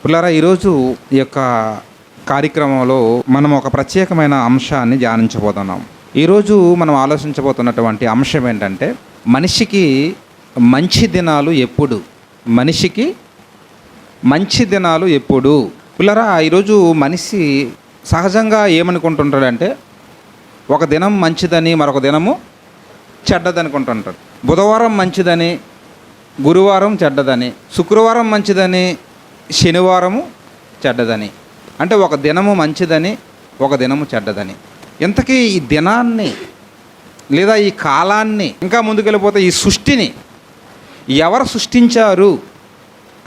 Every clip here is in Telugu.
పిల్లరా, ఈరోజు ఈ యొక్క కార్యక్రమంలో మనం ఒక ప్రత్యేకమైన అంశాన్ని ధ్యానించబోతున్నాం. ఈరోజు మనం ఆలోచించబోతున్నటువంటి అంశం ఏంటంటే, మనిషికి మంచి దినాలు ఎప్పుడు? మనిషికి మంచి దినాలు ఎప్పుడు? పిల్లరా, ఈరోజు మనిషి సహజంగా ఏమనుకుంటుంటాడంటే, ఒక దినం మంచిదని మరొక దినము చెడ్డదనుకుంటుంటాడు. బుధవారం మంచిదని, గురువారం చెడ్డదని, శుక్రవారం మంచిదని, శనివారము చెడ్డదని. అంటే ఒక దినము మంచిదని, ఒక దినము చెడ్డదని. ఇంతకీ ఈ దినాన్ని లేదా ఈ కాలాన్ని, ఇంకా ముందుకెళ్ళిపోతే ఈ సృష్టిని ఎవరు సృష్టించారు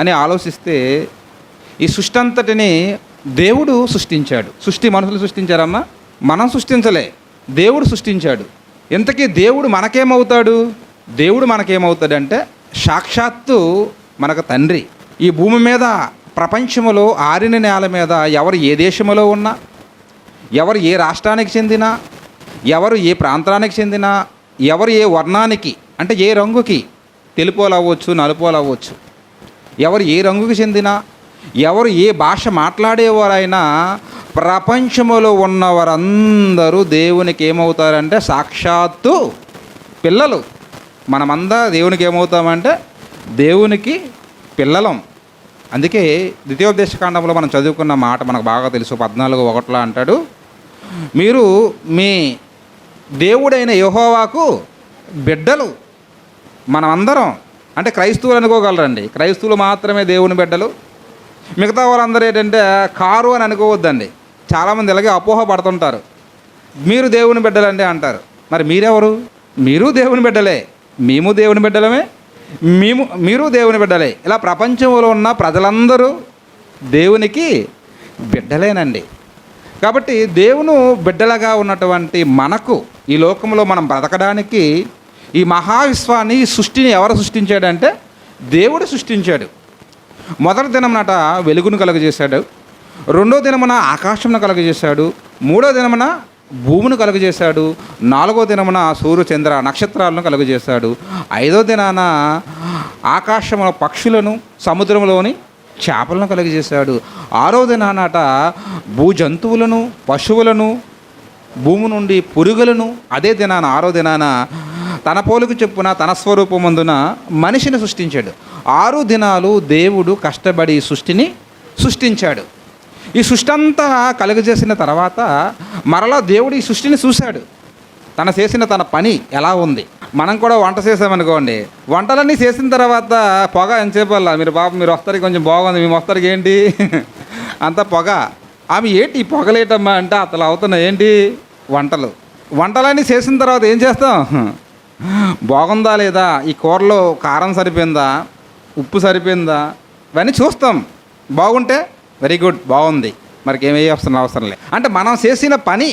అని ఆలోచిస్తే, ఈ సృష్టి అంతటిని దేవుడు సృష్టించాడు. సృష్టి మనుషులు సృష్టించారమ్మా? మనం సృష్టించలే, దేవుడు సృష్టించాడు. ఇంతకీ దేవుడు మనకేమవుతాడు? దేవుడు మనకేమవుతాడంటే సాక్షాత్తు మనకు తండ్రి. ఈ భూమి మీద, ప్రపంచంలో ఆరిన నేల మీద ఎవరు ఏ దేశంలో ఉన్నా, ఎవరు ఏ రాష్ట్రానికి చెందినా, ఎవరు ఏ ప్రాంతానికి చెందినా, ఎవరు ఏ వర్ణానికి అంటే ఏ రంగుకి, తెలుపోలు అవ్వచ్చు, నలుపోలు అవ్వచ్చు, ఎవరు ఏ రంగుకి చెందినా, ఎవరు ఏ భాష మాట్లాడేవారైనా, ప్రపంచంలో ఉన్నవారందరూ దేవునికి ఏమవుతారంటే సాక్షాత్తు పిల్లలు. మనమంతా దేవునికి ఏమవుతామంటే దేవునికి పిల్లలం. అందుకే ద్వితీయోపదేశకాండంలో మనం చదువుకున్న మాట మనకు బాగా తెలుసు. 14:1 అంటాడు, మీరు మీ దేవుడైన యెహోవాకు బిడ్డలు. మనమందరం అంటే క్రైస్తవులు అనుకోగలరండి. క్రైస్తవులు మాత్రమే దేవుని బిడ్డలు. మిగతా వాళ్ళందరూ ఏంటంటే కారు అని అనుకోవద్దండి. చాలామంది ఇలాగే అపోహ పడుతుంటారు. మీరు దేవుని బిడ్డలండి అంటారు. మరి మీరెవరు? మీరు దేవుని బిడ్డలే, మేము దేవుని బిడ్డలమే, మీరు దేవుని బిడ్డలే. ఇలా ప్రపంచంలో ఉన్న ప్రజలందరూ దేవునికి బిడ్డలేనండి. కాబట్టి దేవుని బిడ్డలుగా ఉన్నటువంటి మనకు ఈ లోకంలో మనం బ్రతకడానికి ఈ మహావిశ్వాన్ని, ఈ సృష్టిని ఎవరు సృష్టించాడంటే దేవుడు సృష్టించాడు. మొదటి దినమునట వెలుగును కలుగజేశాడు, రెండో దినమున ఆకాశమును కలుగజేశాడు, మూడో దినమున భూమిని కలుగజేశాడు, నాలుగో దినమున సూర్య చంద్ర నక్షత్రాలను కలుగజేశాడు, ఐదో దినాన ఆకాశంలో పక్షులను, సముద్రంలోని చేపలను కలుగజేశాడు, ఆరో దినానట భూజంతువులను, పశువులను, భూమి నుండి పురుగులను, అదే దినాన ఆరో దినాన తన పోలిక చొప్పున తన స్వరూపమందున మనిషిని సృష్టించాడు. 6 దినాలు దేవుడు కష్టపడి ఈ సృష్టిని సృష్టించాడు. ఈ సృష్టి అంతా కలుగజేసిన తర్వాత మరలా దేవుడు ఈ సృష్టిని చూశాడు. చేసిన తన పని ఎలా ఉంది. మనం కూడా వంట చేసామనుకోండి, వంటలన్నీ చేసిన తర్వాత పొగ ఎంతసేపు వల్ల మీరు వస్తారు, కొంచెం బాగుంది, మేము వస్తారికి ఏంటి అంత పొగ. ఆమె ఏంటి ఈ పొగలేటమ్మా అంటే అసలు అవుతున్నాయి ఏంటి వంటలన్నీ చేసిన తర్వాత ఏం చేస్తాం? బాగుందా లేదా, ఈ కూరలో కారం సరిపోయిందా, ఉప్పు సరిపోయిందా, ఇవన్నీ చూస్తాం. బాగుంటే వెరీ గుడ్, బాగుంది, మరికి ఏమీ అవసరం లేదు అంటే మనం చేసిన పని.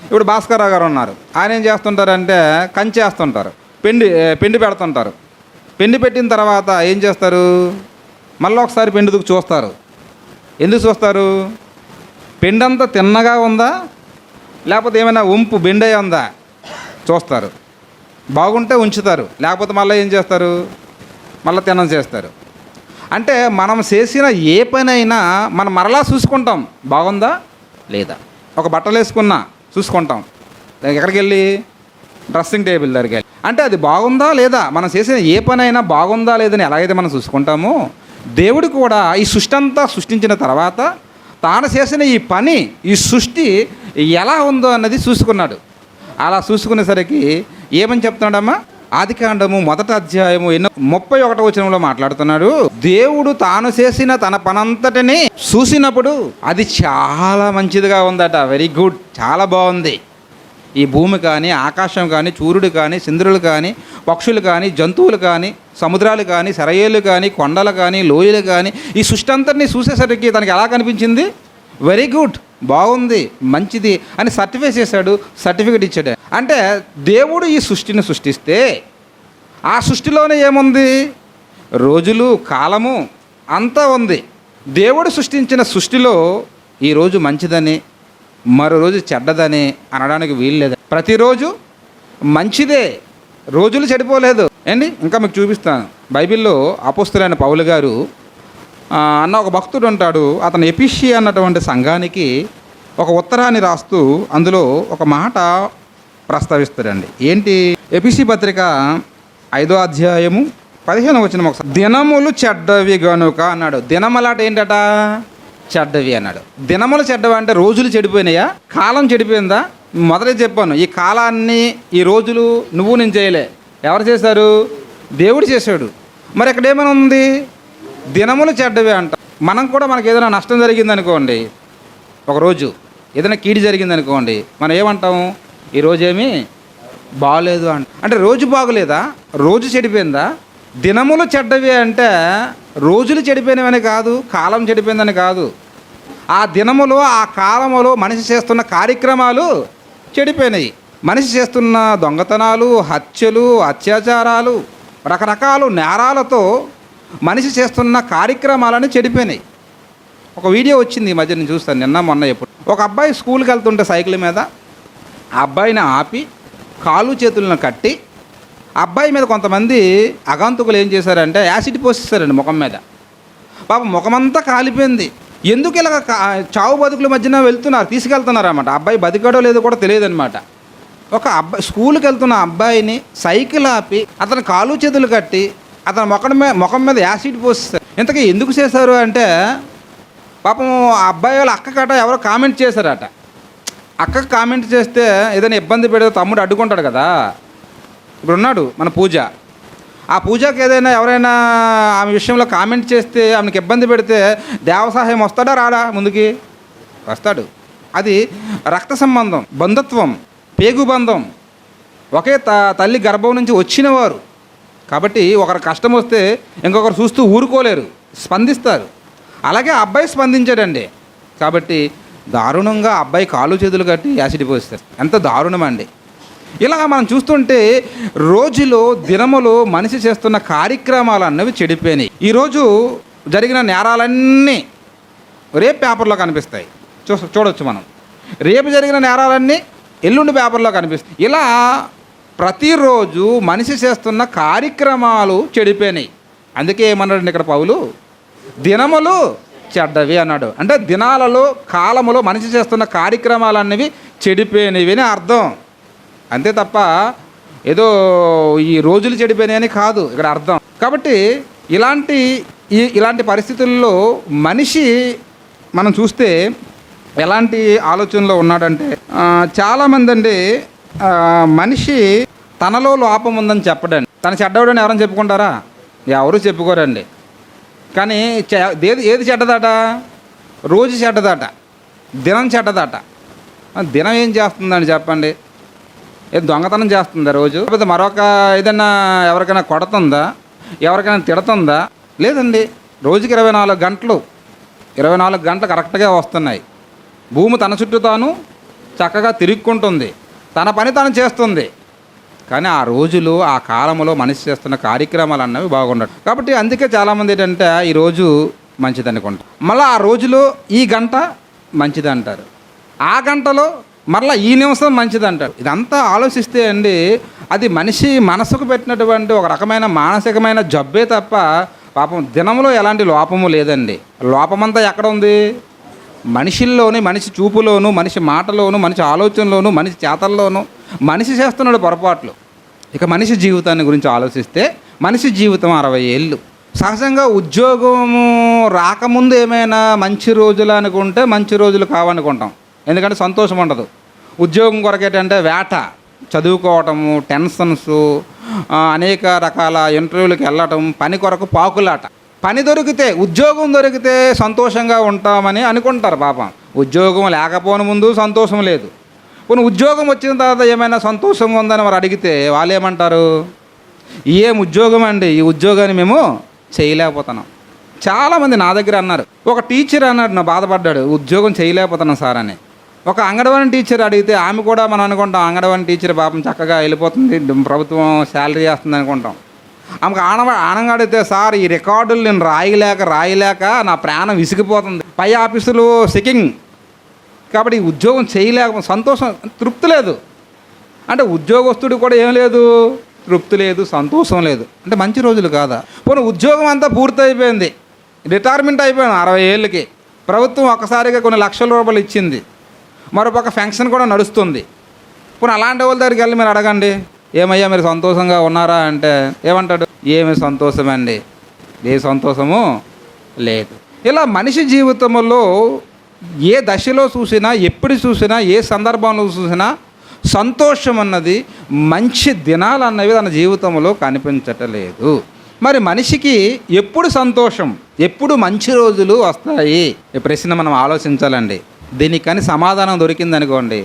ఇప్పుడు భాస్కర్రావు గారు ఉన్నారు, ఆయన ఏం చేస్తుంటారంటే కంచి వేస్తుంటారు, పిండి పెడుతుంటారు. పిండి పెట్టిన తర్వాత ఏం చేస్తారు? మళ్ళీ ఒకసారి పిండికి చూస్తారు. ఎందుకు చూస్తారు? పిండి అంతా తిన్నగా ఉందా, లేకపోతే ఏమైనా ఉంపు బెండై ఉందా చూస్తారు. బాగుంటే ఉంచుతారు, లేకపోతే మళ్ళీ ఏం చేస్తారు? మళ్ళీ తినం చేస్తారు. అంటే మనం చేసిన ఏ పని అయినా మనం మరలా చూసుకుంటాం, బాగుందా లేదా. ఒక బట్టలు వేసుకున్నా చూసుకుంటాం, ఎక్కడికి వెళ్ళి డ్రెస్సింగ్ టేబుల్ దగ్గరికి వెళ్ళి. అంటే అది బాగుందా లేదా, మనం చేసిన ఏ పని అయినా బాగుందా లేదని ఎలాగైతే మనం చూసుకుంటామో, దేవుడు కూడా ఈ సృష్టి అంతా సృష్టించిన తర్వాత తాను చేసిన ఈ పని, ఈ సృష్టి ఎలా ఉందో అన్నది చూసుకున్నాడు. అలా చూసుకునేసరికి ఏమని చెప్తున్నాడమ్మా? ఆదికాండము 1వ అధ్యాయము 31వ వచనంలో మాట్లాడుతున్నాడు. దేవుడు తాను చేసిన తన పనంతటిని చూసినప్పుడు అది చాలా మంచిదిగా ఉందట. వెరీ గుడ్, చాలా బాగుంది. ఈ భూమి కానీ, ఆకాశం కానీ, సూర్యుడు కానీ, చంద్రులు కానీ, పక్షులు కానీ, జంతువులు కానీ, సముద్రాలు కానీ, సెరయేళ్ళు కానీ, కొండలు కానీ, లోయలు కానీ, ఈ సృష్టి అంతటిని చూసేసరికి తనకి ఎలా కనిపించింది? వెరీ గుడ్, బాగుంది, మంచిది అని సర్టిఫికేట్ ఇచ్చాడు. అంటే దేవుడు ఈ సృష్టిని సృష్టిస్తే ఆ సృష్టిలోనే ఏముంది? రోజులు, కాలము అంతా ఉంది. దేవుడు సృష్టించిన సృష్టిలో ఈరోజు మంచిదని, మరో రోజు చెడ్డదని అనడానికి వీలు లేదు. ప్రతిరోజు మంచిదే, రోజులు చెడిపోలేదు. ఏంటి ఇంకా మీకు చూపిస్తాను. బైబిల్లో అపోస్తలుడైన పౌలు గారు అన్న ఒక భక్తుడు ఉంటాడు. అతను ఎపిషి అన్నటువంటి సంఘానికి ఒక ఉత్తరాన్ని రాస్తూ అందులో ఒక మాట ప్రస్తావిస్తాడండి. ఏంటి? ఎపిసి పత్రిక 5వ అధ్యాయము 15వ వచనం ఒకసారి. దినములు చెడ్డవి గనుక అన్నాడు. దినములాట ఏంటట? చెడ్డవి అన్నాడు. దినములు చెడ్డవి అంటే రోజులు చెడిపోయినాయా? కాలం చెడిపోయిందా? మొదటే చెప్పాను, ఈ కాలాన్ని ఈ రోజులు నేను చేయలే. ఎవరు చేశారు? దేవుడు చేశాడు. మరి ఇక్కడ ఏమైనా ఉంది? దినములు చెడ్డవి అంట. మనకు ఏదైనా నష్టం జరిగిందనుకోండి, ఒకరోజు ఏదైనా కీడు జరిగిందనుకోండి, మనం ఏమంటాం? ఈరోజేమీ బాగలేదు అంటే రోజు బాగలేదా? రోజు చెడిపోయిందా? దినములు చెడ్డవి అంటే రోజులు చెడిపోయినవని కాదు, కాలం చెడిపోయిందని కాదు. ఆ దినములో ఆ కాలములో మనిషి చేస్తున్న కార్యక్రమాలు చెడిపోయినాయి. మనిషి చేస్తున్న దొంగతనాలు, హత్యలు, అత్యాచారాలు, రకరకాల నేరాలతో మనిషి చేస్తున్న కార్యక్రమాలని చెడిపోయినాయి. ఒక వీడియో వచ్చింది ఈ మధ్య, నేను చూస్తాను, నిన్న మొన్న ఎప్పుడు. ఒక అబ్బాయి స్కూల్కి వెళ్తుంటే సైకిల్ మీద ఆ అబ్బాయిని ఆపి కాలు చేతులను కట్టి అబ్బాయి మీద కొంతమంది అగాంతుకులు ఏం చేశారంటే యాసిడ్ పోసేస్తారండి ముఖం మీద. పాపం ముఖమంతా కాలిపోయింది. ఎందుకు ఇలా చావు బతుకుల మధ్యన తీసుకెళ్తున్నారు అన్నమాట. అబ్బాయి బతికాడో లేదో కూడా తెలియదు అనమాట. ఒక అబ్బాయి స్కూల్కి వెళ్తున్న అబ్బాయిని సైకిల్ ఆపి అతని కాలు చేతులు కట్టి అతని ముఖం మీద యాసిడ్ పోసేస్తారు. ఇంతకీ ఎందుకు చేశారు అంటే, పాపం ఆ అబ్బాయి వాళ్ళ అక్క కట ఎవరో కామెంట్ చేశారట. అక్కకు కామెంట్ చేస్తే ఏదైనా ఇబ్బంది పెడితే తమ్ముడు అడ్డుకుంటాడు కదా. ఇప్పుడు ఉన్నాడు మన పూజ. ఆ పూజకి ఏదైనా ఎవరైనా ఆమె విషయంలో కామెంట్ చేస్తే, ఆమెకి ఇబ్బంది పెడితే దేవసహాయం వస్తాడా రాడా? ముందుకి వస్తాడు. అది రక్త సంబంధం, బంధుత్వం, పేగుబంధం, ఒకే తల్లి గర్భం నుంచి వచ్చినవారు కాబట్టి ఒకరు కష్టం వస్తే ఇంకొకరు చూస్తూ ఊరుకోలేరు, స్పందిస్తారు. అలాగే అబ్బాయి స్పందించాడండి. కాబట్టి దారుణంగా అబ్బాయి కాలు చేతులు కట్టి యాసిడ్ పోస్తారు. ఎంత దారుణం అండి. ఇలా మనం చూస్తుంటే రోజులో దినములో మనిషి చేస్తున్న కార్యక్రమాలు అన్నవి చెడిపోయినాయి. ఈరోజు జరిగిన నేరాలన్నీ రేపు పేపర్లో కనిపిస్తాయి, చూడవచ్చు మనం. రేపు జరిగిన నేరాలన్నీ ఎల్లుండి పేపర్లో కనిపిస్తాయి. ఇలా ప్రతిరోజు మనిషి చేస్తున్న కార్యక్రమాలు చెడిపోయినాయి. అందుకే ఏమన్నాడండి ఇక్కడ పౌలు? దినములు చెడ్డవి అన్నాడు. అంటే దినాలలో, కాలములో మనిషి చేస్తున్న కార్యక్రమాలు అన్నవి చెడిపోయినవి అని అర్థం. అంతే తప్ప ఏదో ఈ రోజులు చెడిపోయినాయని కాదు ఇక్కడ అర్థం. కాబట్టి ఇలాంటి పరిస్థితుల్లో మనిషి మనం చూస్తే ఎలాంటి ఆలోచనలో ఉన్నాడంటే, చాలామంది అండి మనిషి తనలో లోపం ఉందని చెప్పడండి. తన చెడ్డవాడని ఎవరైనా చెప్పుకుంటారా? ఎవరు చెప్పుకోరండి. కానీ ఏది చెడ్డదట? రోజు చెడ్డదట, దినం చెడ్డదట. దినం ఏం చేస్తుందండి చెప్పండి? ఏది దొంగతనం చేస్తుందా రోజు? లేకపోతే మరొక ఏదైనా ఎవరికైనా కొడుతుందా? ఎవరికైనా తిడుతుందా? లేదండి. రోజుకి 24 గంటలు 24 గంటలు కరెక్ట్గా వస్తున్నాయి. భూమి తన చుట్టూ తాను చక్కగా తిరుగుకుంటుంది, తన పని తను చేస్తుంది. కానీ ఆ రోజులు, ఆ కాలంలో మనిషి చేస్తున్న కార్యక్రమాలు అన్నవి బాగుండదు. కాబట్టి అందుకే చాలామంది ఏంటంటే ఈరోజు మంచిది అనుకుంటారు, మళ్ళీ ఆ రోజులో ఈ గంట మంచిది అంటారు, ఆ గంటలో మరలా ఈ నిమిషం మంచిది అంటారు. ఇదంతా ఆలోచిస్తే అండి అది మనిషి మనసుకు పెట్టినటువంటి ఒక రకమైన మానసికమైన జబ్బే తప్ప పాపం దినంలో ఎలాంటి లోపము లేదండి. లోపమంతా ఎక్కడ ఉంది? మనిషిల్లోని, మనిషి చూపులోను, మనిషి మాటలోను, మనిషి ఆలోచనలోను, మనిషి చేతల్లోనూ మనిషి చేస్తున్నాడు పొరపాట్లు. ఇక మనిషి జీవితాన్ని గురించి ఆలోచిస్తే మనిషి జీవితం 60 ఏళ్ళు. సహజంగా ఉద్యోగము రాకముందు ఏమైనా మంచి రోజులు అనుకుంటే మంచి రోజులు కావనుకుంటాం. ఎందుకంటే సంతోషం ఉండదు. ఉద్యోగం కొరకేటంటే వేట, చదువుకోవటము, టెన్షన్స్, అనేక రకాల ఇంటర్వ్యూలకు వెళ్ళటం, పని కొరకు పాకులాట. పని దొరికితే, ఉద్యోగం దొరికితే సంతోషంగా ఉంటామని అనుకుంటారు. పాపం ఉద్యోగం లేకపోని ముందు సంతోషం లేదు. కొన్ని ఉద్యోగం వచ్చిన తర్వాత ఏమైనా సంతోషం ఉందని వారు అడిగితే వాళ్ళు ఏమంటారు? ఏం ఉద్యోగం అండి, ఈ ఉద్యోగాన్ని మేము చేయలేకపోతున్నాం. చాలామంది నా దగ్గర అన్నారు. ఒక టీచర్ అన్నాడు, నా బాధపడ్డాడు, ఉద్యోగం చేయలేకపోతున్నాం సార్ అని. ఒక అంగన్వాడీ టీచర్ అడిగితే ఆమె కూడా మనం అనుకుంటాం అంగన్వాడీ టీచర్ పాపం చక్కగా వెళ్ళిపోతుంది, ప్రభుత్వం శాలరీ చేస్తుంది అనుకుంటాం. ఆమెకు ఆనంగా అడిగితే, సార్ ఈ రికార్డులు నేను రాయలేక నా ప్రాణం విసిగిపోతుంది, పై ఆఫీసులు చెకింగ్, కాబట్టి ఈ ఉద్యోగం చేయలేక సంతోషం, తృప్తి లేదు. అంటే ఉద్యోగస్తుడు కూడా ఏం లేదు, తృప్తి లేదు, సంతోషం లేదు. అంటే మంచి రోజులు కాదా? పోనీ ఉద్యోగం అంతా పూర్తయిపోయింది, రిటైర్మెంట్ అయిపోయాను 60 ఏళ్ళకి. ప్రభుత్వం ఒక్కసారిగా కొన్ని లక్షల రూపాయలు ఇచ్చింది, మరోపక్క ఫెన్షన్ కూడా నడుస్తుంది. ఇప్పుడు అలాంటి వాళ్ళ దగ్గరికి వెళ్ళి మీరు అడగండి, ఏమయ్యా మీరు సంతోషంగా ఉన్నారా అంటే ఏమంటాడు? ఏమి సంతోషం అండి, ఏ సంతోషము లేదు. ఇలా మనిషి జీవితంలో ఏ దశలో చూసినా, ఎప్పుడు చూసినా, ఏ సందర్భంలో చూసినా సంతోషం అన్నది, మంచి దినాలు అన్నవి తన జీవితంలో కనిపించటలేదు. మరి మనిషికి ఎప్పుడు సంతోషం, ఎప్పుడు మంచి రోజులు వస్తాయి? ఈ ప్రశ్న మనం ఆలోచించాలండి. దీనికని సమాధానం దొరికిందనుకోండి,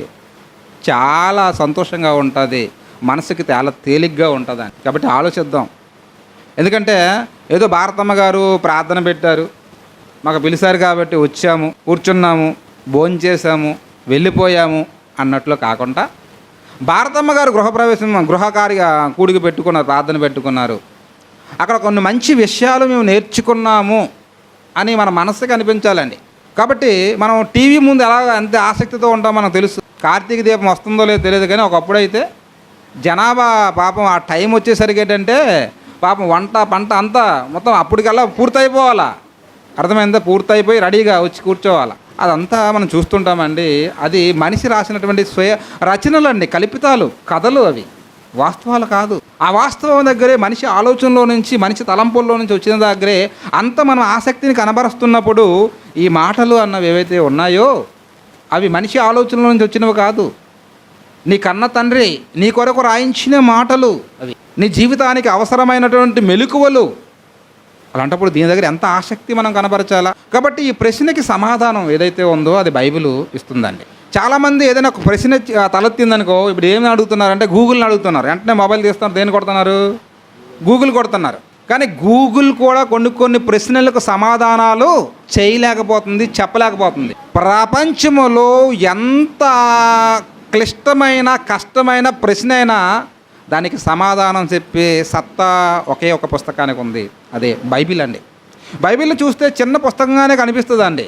చాలా సంతోషంగా ఉంటుంది, మనసుకి చాలా తేలిగ్గా ఉంటుందని. కాబట్టి ఆలోచిద్దాం. ఎందుకంటే ఏదో భారతమ్మ గారు ప్రార్థన పెట్టారు, మాకు పిలిచారు కాబట్టి వచ్చాము, కూర్చున్నాము, భోంచేసాము, వెళ్ళిపోయాము అన్నట్లు కాకుండా, భారతమ్మ గారు గృహకార్య కూడికి పెట్టుకున్నారు, ప్రార్థన పెట్టుకున్నారు, అక్కడ కొన్ని మంచి విషయాలు మేము నేర్చుకున్నాము అని మన మనసుకి అనిపించాలండి. కాబట్టి మనం టీవీ ముందు ఎంత ఆసక్తితో ఉంటామో మనకు తెలుసు. కార్తీక దీపం వస్తుందో లేదో తెలియదు, కానీ ఒకప్పుడైతే జనాభా పాపం ఆ టైం వచ్చేసరికి ఏంటంటే పాపం వంట పంట అంతా మొత్తం అప్పటికల్లా పూర్తయిపోవాలా, అర్థమైందా? పూర్తయిపోయి రెడీగా వచ్చి కూర్చోవాలా. అదంతా మనం చూస్తుంటామండి. అది మనిషి రాసినటువంటి స్వయ రచనలు అండి, కల్పితాలు, కథలు, అవి వాస్తవాలు కాదు. ఆ వాస్తవం దగ్గరే, మనిషి ఆలోచనలో నుంచి, మనిషి తలంపుల్లో నుంచి వచ్చిన దగ్గరే అంత మనం ఆసక్తిని కనబరుస్తున్నప్పుడు ఈ మాటలు అన్నవి ఏవైతే ఉన్నాయో అవి మనిషి ఆలోచనలో నుంచి వచ్చినవి కాదు. నీ కన్న తండ్రి నీ కొరకు రాయించిన మాటలు, అవి నీ జీవితానికి అవసరమైనటువంటి మెలకువలు. అలాంటప్పుడు దీని దగ్గర ఎంత ఆసక్తి మనం కనబరచాలా? కాబట్టి ఈ ప్రశ్నకి సమాధానం ఏదైతే ఉందో అది బైబిల్ ఇస్తుందండి. చాలామంది ఏదైనా ఒక ప్రశ్న తలెత్తిందనుకో, ఇప్పుడు ఏమి అడుగుతున్నారంటే గూగుల్ని అడుగుతున్నారు. వెంటనే మొబైల్ తీస్తున్నారు, దేన్ని కొడుతున్నారు? గూగుల్ కొడుతున్నారు. కానీ గూగుల్ కూడా కొన్ని ప్రశ్నలకు సమాధానాలు చేయలేకపోతుంది, చెప్పలేకపోతుంది. ప్రపంచంలో ఎంత క్లిష్టమైన, కష్టమైన ప్రశ్న అయినా దానికి సమాధానం చెప్పే సత్తా ఒకే ఒక పుస్తకానికి ఉంది, అదే బైబిల్ అండి. బైబిల్ చూస్తే చిన్న పుస్తకంగానే కనిపిస్తుంది అండి,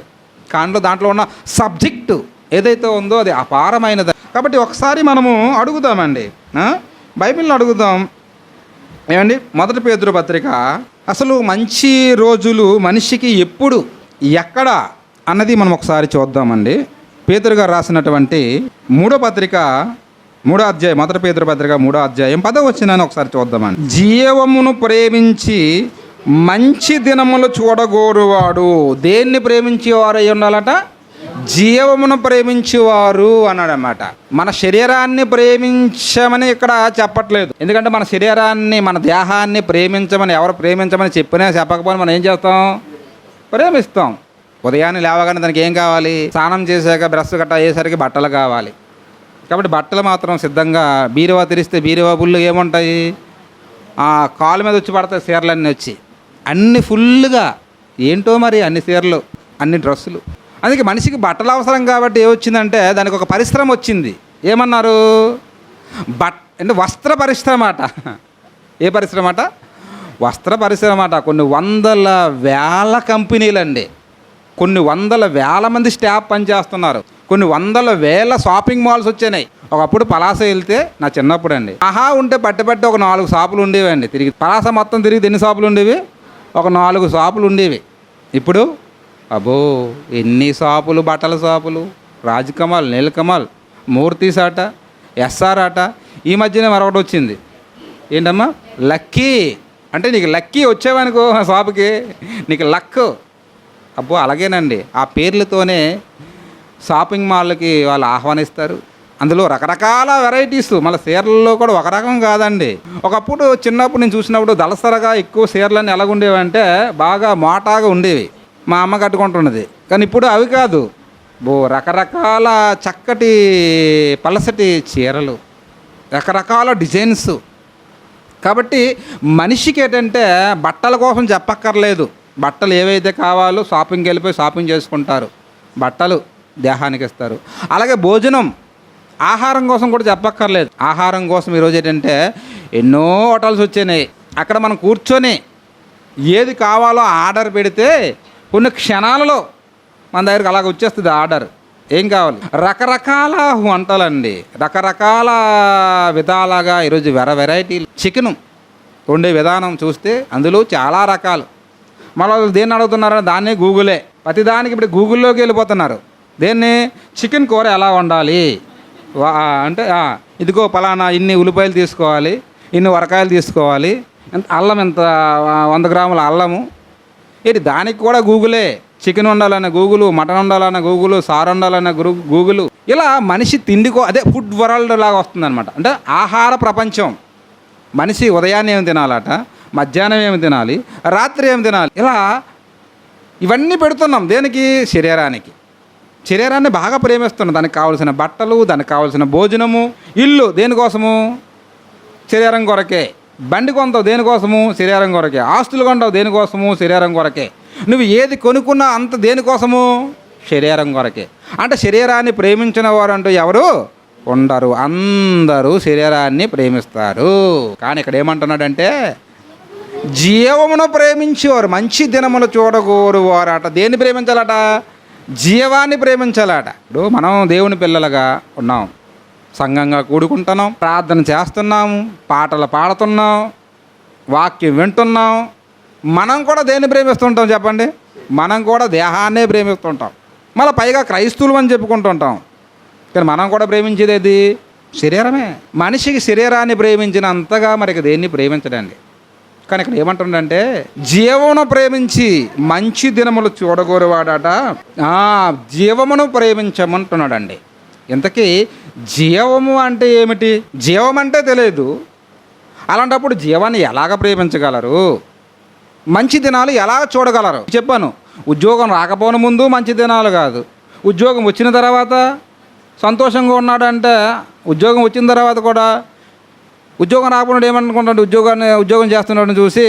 కానీ దాంట్లో ఉన్న సబ్జెక్టు ఏదైతే ఉందో అది అపారమైనది. కాబట్టి ఒకసారి మనము అడుగుదామండి, బైబిల్ని అడుగుదాం. ఏమండి, 1 పేతురు పత్రిక, అసలు మంచి రోజులు మనిషికి ఎప్పుడు, ఎక్కడ అన్నది మనం ఒకసారి చూద్దామండి. పేతురు గారు రాసినటువంటి 3వ పత్రిక 3వ అధ్యాయం, 1 పేతురు పత్రిక 3వ అధ్యాయం 10వ వచనాన్ని ఒకసారి చూద్దామండి. జీవమును ప్రేమించి మంచి దినములు చూడగోరువాడు. దేన్ని ప్రేమించేవారు అయి ఉండాలట? జీవమును ప్రేమించేవారు అన్నాడన్నమాట. మన శరీరాన్ని ప్రేమించమని ఇక్కడ చెప్పట్లేదు. ఎందుకంటే మన శరీరాన్ని, మన దేహాన్ని ప్రేమించమని ఎవరు ప్రేమించమని చెప్పినా చెప్పకపోయినా మనం ఏం చేస్తాం? ప్రేమిస్తాం. ఉదయాన్నే లేవగానే దానికి ఏం కావాలి? స్నానం చేశాక బ్రష్ గట్ట అయ్యేసరికి బట్టలు కావాలి. కాబట్టి బట్టలు మాత్రం సిద్ధంగా, బీరువా తెరిస్తే బీరువా బుల్లు ఏముంటాయి? కాలు మీద వచ్చి పడతాయి చీరలన్నీ వచ్చి, అన్ని ఫుల్గా. ఏంటో మరి అన్ని చీరలు, అన్ని డ్రెస్సులు. అందుకే మనిషికి బట్టలు అవసరం కాబట్టి ఏమొచ్చిందంటే దానికి ఒక పరిశ్రమ వచ్చింది. ఏమన్నారు? అంటే వస్త్ర పరిశ్రమ అట. ఏ పరిశ్రమ అట? వస్త్ర పరిశ్రమ అట. కొన్ని వందల వేల కంపెనీలండి, కొన్ని వందల వేల మంది స్టాఫ్ పనిచేస్తున్నారు, కొన్ని వందల వేల షాపింగ్ మాల్స్ వచ్చాయి. ఒకప్పుడు పలాస వెళ్తే, నా చిన్నప్పుడు అండి, ఉంటే పట్టి ఒక 4 షాపులు ఉండేవండి. తిరిగి పలాస మొత్తం తిరిగి ఎన్ని షాపులు ఉండేవి? ఒక 4 షాపులు ఉండేవి. ఇప్పుడు అబ్బో ఎన్ని షాపులు, బట్టల షాపులు, రాజ్కమల్, నీలకమల్, మూర్తీస్ ఆట, ఎస్ఆర్ ఆట. ఈ మధ్యనే మరొకటి వచ్చింది, ఏంటమ్మా? లక్కీ. అంటే నీకు లక్కీ వచ్చేవనుకో షాపుకి, నీకు లక్. అబ్బో అలాగేనండి, ఆ పేర్లతోనే షాపింగ్ మాల్కి వాళ్ళు ఆహ్వానిస్తారు. అందులో రకరకాల వెరైటీస్, మళ్ళీ చీరల్లో కూడా ఒక రకం కాదండి. ఒకప్పుడు చిన్నప్పుడు నేను చూసినప్పుడు దళసరగా ఎక్కువ చీరలన్నీ ఎలాగుండేవంటే బాగా మోటాగా ఉండేవి, మా అమ్మ కట్టుకుంటున్నది. కానీ ఇప్పుడు అవి కాదు, రకరకాల చక్కటి పలసటి చీరలు, రకరకాల డిజైన్స్. కాబట్టి మనిషికి ఏంటంటే బట్టల కోసం చెప్పక్కర్లేదు. బట్టలు ఏవైతే కావాలో షాపింగ్కి వెళ్ళిపోయి షాపింగ్ చేసుకుంటారు, బట్టలు దేహానికి ఇస్తారు. అలాగే భోజనం, ఆహారం కోసం కూడా చెప్పక్కర్లేదు. ఆహారం కోసం ఈరోజు ఏంటంటే ఎన్నో హోటల్స్ వచ్చాయి. అక్కడ మనం కూర్చొని ఏది కావాలో ఆర్డర్ పెడితే కొన్ని క్షణాలలో మన దగ్గరికి అలాగ వచ్చేస్తుంది ఆర్డర్. ఏం కావాలి? రకరకాల వంటలండి, రకరకాల విధాలుగా ఈరోజు వెరైటీలు. చికెను వండే విధానం చూస్తే అందులో చాలా రకాలు. మళ్ళీ వాళ్ళు దేన్ని అడుగుతున్నారో దాన్ని గూగులే. ప్రతిదానికి ఇప్పుడు గూగుల్లోకి వెళ్ళిపోతున్నారు. దేన్ని? చికెన్ కూర ఎలా వండాలి అంటే ఇదిగో పలానా ఇన్ని ఉల్లిపాయలు తీసుకోవాలి, ఇన్ని వరకాయలు తీసుకోవాలి, అల్లం ఎంత 100 గ్రాముల అల్లము. ఏంటి దానికి కూడా గూగులే. చికెన్ వండాలన్న గూగులు, మటన్ వండాలన్న గూగులు, సారు వండాలన్న గూగులు. ఇలా మనిషి అదే ఫుడ్ వరల్డ్ లాగా వస్తుందన్నమాట. అంటే ఆహార ప్రపంచం. మనిషి ఉదయాన్నే ఏమి తినాలట, మధ్యాహ్నం ఏమి తినాలి, రాత్రి ఏమి తినాలి, ఇలా ఇవన్నీ పెడుతున్నాం. దేనికి? శరీరాన్ని బాగా ప్రేమిస్తున్నాం. దానికి కావాల్సిన బట్టలు, దానికి కావాల్సిన భోజనము, ఇల్లు దేనికోసము? శరీరం కొరకే. బండి కొంటావు దేనికోసము? శరీరం కొరకే. ఆస్తులు కొంటావు దేనికోసము? శరీరం కొరకే. నువ్వు ఏది కొనుక్కున్నా అంత దేనికోసము? శరీరం కొరకే. అంటే శరీరాన్ని ప్రేమించిన వారు అంటూ ఎవరు ఉండరు. అందరూ శరీరాన్ని ప్రేమిస్తారు. కానీ ఇక్కడ ఏమంటున్నాడంటే జీవమును ప్రేమించేవారు మంచి దినములు చూడగోరు వారట. దేన్ని ప్రేమించాలట? జీవాన్ని ప్రేమించాలట. ఇప్పుడు మనం దేవుని పిల్లలుగా ఉన్నాం, సంఘంగా కూడుకుంటున్నాం, ప్రార్థన చేస్తున్నాము, పాటలు పాడుతున్నాం, వాక్యం వింటున్నాం. మనం కూడా దేన్ని ప్రేమిస్తుంటాం చెప్పండి? మనం కూడా దేహాన్నే ప్రేమిస్తుంటాం. మళ్ళీ పైగా క్రైస్తవులు అని చెప్పుకుంటుంటాం. కానీ మనం కూడా ప్రేమించేది ఏది? శరీరమే. మనిషికి శరీరాన్ని ప్రేమించినంతగా మరికి దేన్ని ప్రేమించడండి. కానీ ఇక్కడ ఏమంటుండంటే జీవమును ప్రేమించి మంచి దినములు చూడగోరువాడట. జీవమును ప్రేమించమంటున్నాడండి. ఇంతకీ జీవము అంటే ఏమిటి? జీవం అంటే తెలియదు. అలాంటప్పుడు జీవాన్ని ఎలాగ ప్రేమించగలరు? మంచి దినాలు ఎలా చూడగలరు? చెప్పాను, ఉద్యోగం రాకపోని ముందు మంచి దినాలు కాదు, ఉద్యోగం వచ్చిన తర్వాత సంతోషంగా ఉన్నాడంటే ఉద్యోగం వచ్చిన తర్వాత కూడా ఉద్యోగం రాకుండా ఏమనుకుంటాడు? ఉద్యోగం చేస్తున్నాడని చూసి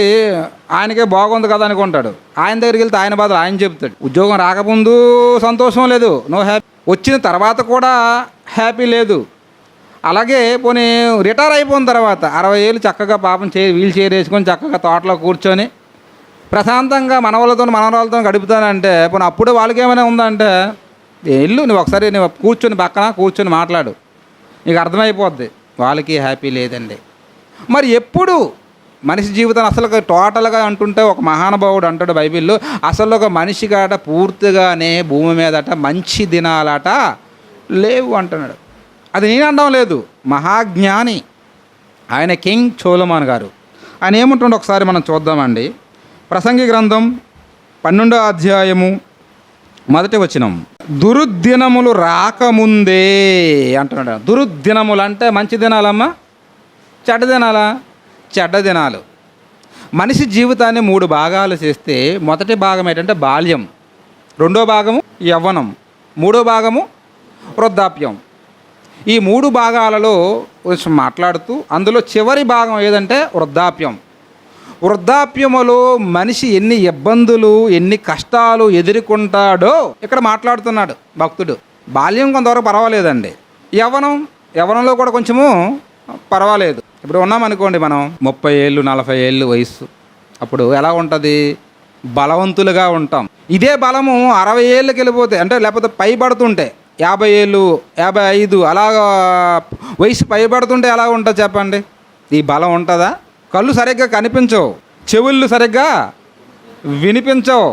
ఆయనకే బాగుంది కదా అనుకుంటాడు. ఆయన దగ్గరికి వెళ్తే ఆయన బాధలు ఆయన చెప్తాడు. ఉద్యోగం రాకముందు సంతోషం లేదు, నో హ్యాపీ. వచ్చిన తర్వాత కూడా హ్యాపీ లేదు. అలాగే పోనీ రిటైర్ అయిపోయిన తర్వాత 60 ఏళ్ళు చక్కగా పాపం వీల్ చైర్ వేసుకొని చక్కగా తోటలో కూర్చొని ప్రశాంతంగా మనవరాలతో గడుపుతానంటే పోనీ అప్పుడు వాళ్ళకి ఏమైనా ఉందంటే నువ్వు ఒకసారి నువ్వు పక్కన కూర్చొని మాట్లాడు, నీకు అర్థమైపోద్ది. వాళ్ళకి హ్యాపీ లేదండి. మరి ఎప్పుడు మనిషి జీవితాన్ని అసలు టోటల్గా అంటుంటే ఒక మహానుభావుడు అంటాడు బైబిల్లో, అసలు ఒక మనిషి కాట పూర్తిగానే భూమి మీదట మంచి దినాలట లేవు అంటున్నాడు. అది నేను అనడం లేదు, మహాజ్ఞాని ఆయన కింగ్ సొలొమోన్ గారు. ఆయన ఏముంటుండో ఒకసారి మనం చూద్దామండి. ప్రసంగి గ్రంథం 12వ అధ్యాయము 1వ వచనం. దురుద్దినములు రాకముందే అంటున్నాడు. దురుద్దినములు అంటే మంచి దినాలమ్మా, చెడ్డ దినాలా? చెడ్డ దినాలు. మనిషి జీవితాన్ని 3 భాగాలు చేస్తే మొదటి భాగం ఏంటంటే బాల్యం, రెండో భాగము యవ్వనం, మూడో భాగము వృద్ధాప్యం. ఈ 3 భాగాలలో కొంచెం మాట్లాడుతూ అందులో చివరి భాగం ఏదంటే వృద్ధాప్యం. వృద్ధాప్యములో మనిషి ఎన్ని ఇబ్బందులు, ఎన్ని కష్టాలు ఎదుర్కొంటాడో ఇక్కడ మాట్లాడుతున్నాడు భక్తుడు. బాల్యం కొంతవరకు పర్వాలేదండి, యవ్వనంలో కూడా కొంచెము పర్వాలేదు. ఇప్పుడు ఉన్నామనుకోండి మనం 30 ఏళ్ళు 40 ఏళ్ళు వయసు, అప్పుడు ఎలా ఉంటుంది? బలవంతులుగా ఉంటాం. ఇదే బలము 60 ఏళ్ళకి వెళ్ళిపోతే అంటే లేకపోతే పైబడుతుంటే 50 ఏళ్ళు 55 అలాగా వయసు పైబడుతుంటే ఎలా ఉంటుంది చెప్పండి? ఈ బలం ఉంటుందా? కళ్ళు సరిగ్గా కనిపించవు, చెవుళ్ళు సరిగ్గా వినిపించవు.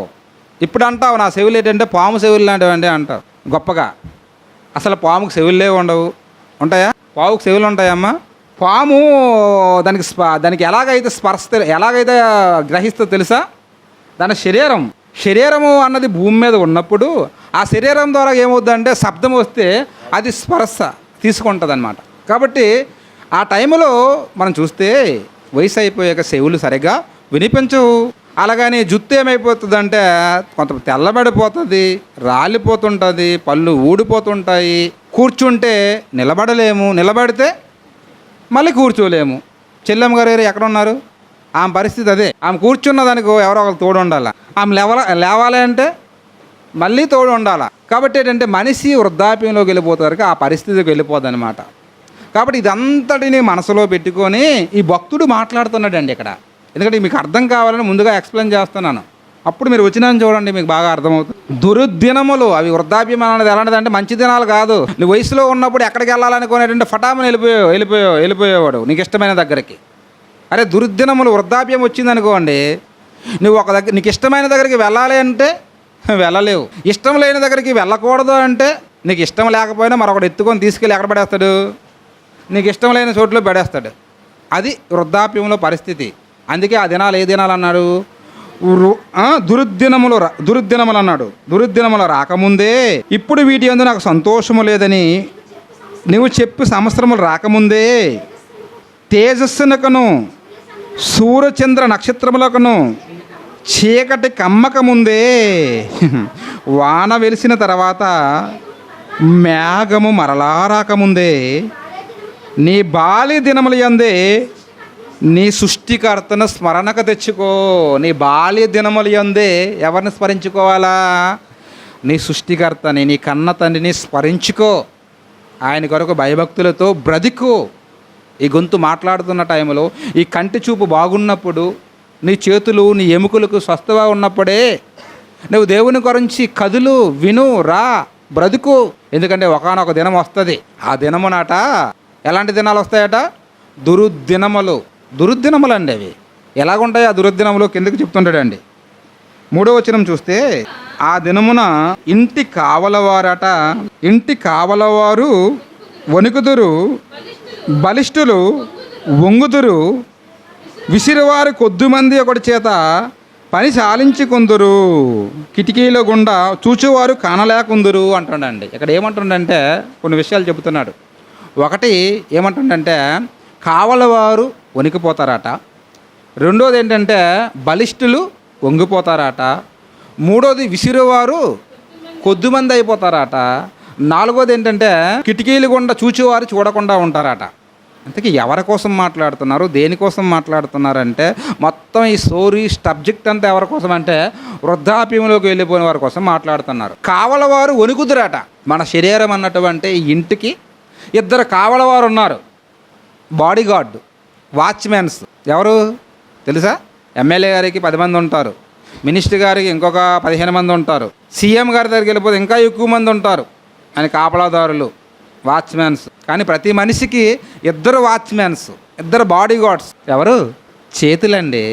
ఇప్పుడు అంటావు నా చెవులు ఏంటంటే పాము చెవులు లాంటివండి అంటావు గొప్పగా. అసలు పాముకు చెవులే ఉండవు. ఉంటాయా? పాముకు చెవులు ఉంటాయమ్మా? పాము దానికి ఎలాగైతే గ్రహిస్తో తెలుసా? దాని శరీరము అన్నది భూమి మీద ఉన్నప్పుడు ఆ శరీరం ద్వారా ఏమవుద్దంటే శబ్దం వస్తే అది స్పర్శ తీసుకుంటుంది అన్నమాట. కాబట్టి ఆ టైంలో మనం చూస్తే వయసు అయిపోయాక చెవులు సరిగ్గా వినిపించవు. అలాగని జుత్తు ఏమైపోతుందంటే కొంత తెల్లబడిపోతుంది, రాలిపోతుంటుంది, పళ్ళు ఊడిపోతుంటాయి. కూర్చుంటే నిలబడలేము, నిలబడితే మళ్ళీ కూర్చోలేము. చెల్లెమ్మ గారు ఎక్కడ ఉన్నారు? ఆమె పరిస్థితి అదే. ఆమె కూర్చున్నదానికి ఎవరో ఒకరు తోడు ఉండాలి. ఆమె లేవాలి అంటే మళ్ళీ తోడు ఉండాలి. కాబట్టి ఏంటంటే మనిషి వృద్ధాప్యంలోకి వెళ్ళిపోతారు, ఆ పరిస్థితికి వెళ్ళిపోద్ది అనమాట. కాబట్టి ఇదంతటిని మనసులో పెట్టుకొని ఈ భక్తుడు మాట్లాడుతున్నాడండి ఇక్కడ. ఎందుకంటే మీకు అర్థం కావాలని ముందుగా ఎక్స్ప్లెయిన్ చేస్తున్నాను, అప్పుడు మీరు వచ్చినాన్ని చూడండి మీకు బాగా అర్థమవుతుంది. దురుద్దినములు అవి వృద్ధాప్యం అన్నది ఎలాంటిదంటే మంచి దినాలు కాదు. నువ్వు వయసులో ఉన్నప్పుడు ఎక్కడికి వెళ్ళాలనుకునేటంటే ఫటామని వెళ్ళిపోయేవాడు నీకు ఇష్టమైన దగ్గరికి. అరే దురుద్దినములు వృద్ధాప్యం వచ్చిందనుకోండి, నువ్వు ఒక దగ్గర నీకు ఇష్టమైన దగ్గరికి వెళ్ళాలి అంటే వెళ్ళలేవు. ఇష్టం లేని దగ్గరికి వెళ్ళకూడదు అంటే నీకు ఇష్టం లేకపోయినా మరొకటి ఎత్తుకొని తీసుకెళ్ళి ఎక్కడ పడేస్తాడు? నీకు ఇష్టం లేని చోట్లో పడేస్తాడు. అది వృద్ధాప్యంలో పరిస్థితి. అందుకే ఆ దినాలు ఏ దినాలు అన్నాడు? దురుద్దినములు అన్నాడు. దురుద్దినములు రాకముందే ఇప్పుడు వీటి యందు నాకు సంతోషము లేదని నువ్వు చెప్పి సంవత్సరములు రాకముందే తేజస్సునకును సూర్యచంద్ర నక్షత్రములకును చీకటి కమ్మక ముందే వాన వెలిసిన తర్వాత మేఘము మరలా రాకముందే నీ బాల్య దినముల యందే నీ సృష్టికర్తను స్మరణకు తెచ్చుకో. నీ బాల్య దినముల యందే ఎవరిని స్మరించుకోవాలా? నీ సృష్టికర్తని, నీ కన్న తండ్రిని స్మరించుకో. ఆయన కొరకు భయభక్తులతో బ్రతుకు. ఈ గొంతు మాట్లాడుతున్న టైంలో, ఈ కంటి చూపు బాగున్నప్పుడు, నీ చేతులు నీ ఎముకలకు స్వస్థగా ఉన్నప్పుడే నువ్వు దేవుని గురించి కదులు, విను, రా, బ్రతుకు. ఎందుకంటే ఒకానొక దినం వస్తుంది. ఆ దినము నాట ఎలాంటి దినాలు వస్తాయట? దురుద్దినములు అండి. అవి ఎలాగుంటాయి ఆ దురుద్దినములు? కిందకి చెప్తుంటాడండి. 3వ వచనం చూస్తే, ఆ దినమున ఇంటి కావలవారు వణుకుదురు, బలిష్ఠులు వంగుదురు, విసిరివారు కొద్దిమంది ఒకటి చేత పని సాలించుకుందురు, కిటికీల గుండా చూచేవారు కానలేకుందురు అంటుండండి. ఇక్కడ ఏమంటుండంటే కొన్ని విషయాలు చెబుతున్నాడు. ఒకటి ఏమంటుండంటే కావలవారు వణికిపోతారట. రెండోది ఏంటంటే బలిష్ఠులు వంగిపోతారట. మూడోది విసిరేవారు కొద్దిమంది అయిపోతారట. నాలుగోది ఏంటంటే కిటికీలు గుండా చూచేవారు చూడకుండా ఉంటారట. అంతకీ ఎవరి కోసం మాట్లాడుతున్నారు, దేనికోసం మాట్లాడుతున్నారంటే మొత్తం ఈ స్టోరీ సబ్జెక్ట్ అంతా ఎవరి కోసం అంటే వృద్ధాప్యంలోకి వెళ్ళిపోయిన వారి కోసం మాట్లాడుతున్నారు. కావలవారు వణుకుదురట. మన శరీరం అన్నటువంటి ఇంటికి 2 కావలవారు ఉన్నారు. Body guard, watchmens. ఎవరు తెలుసా? ఎమ్మెల్యే గారికి 10 మంది ఉంటారు, మినిస్టర్ గారికి ఇంకొక 15 మంది ఉంటారు, సీఎం గారి దగ్గరికి వెళ్ళిపోతే ఇంకా ఎక్కువ మంది ఉంటారు. అని కాపలాదారులు, వాచ్మెన్స్. కానీ ప్రతి మనిషికి 2 వాచ్మెన్స్, 2 బాడీ గార్డ్స్. ఎవరు? చేతులండి.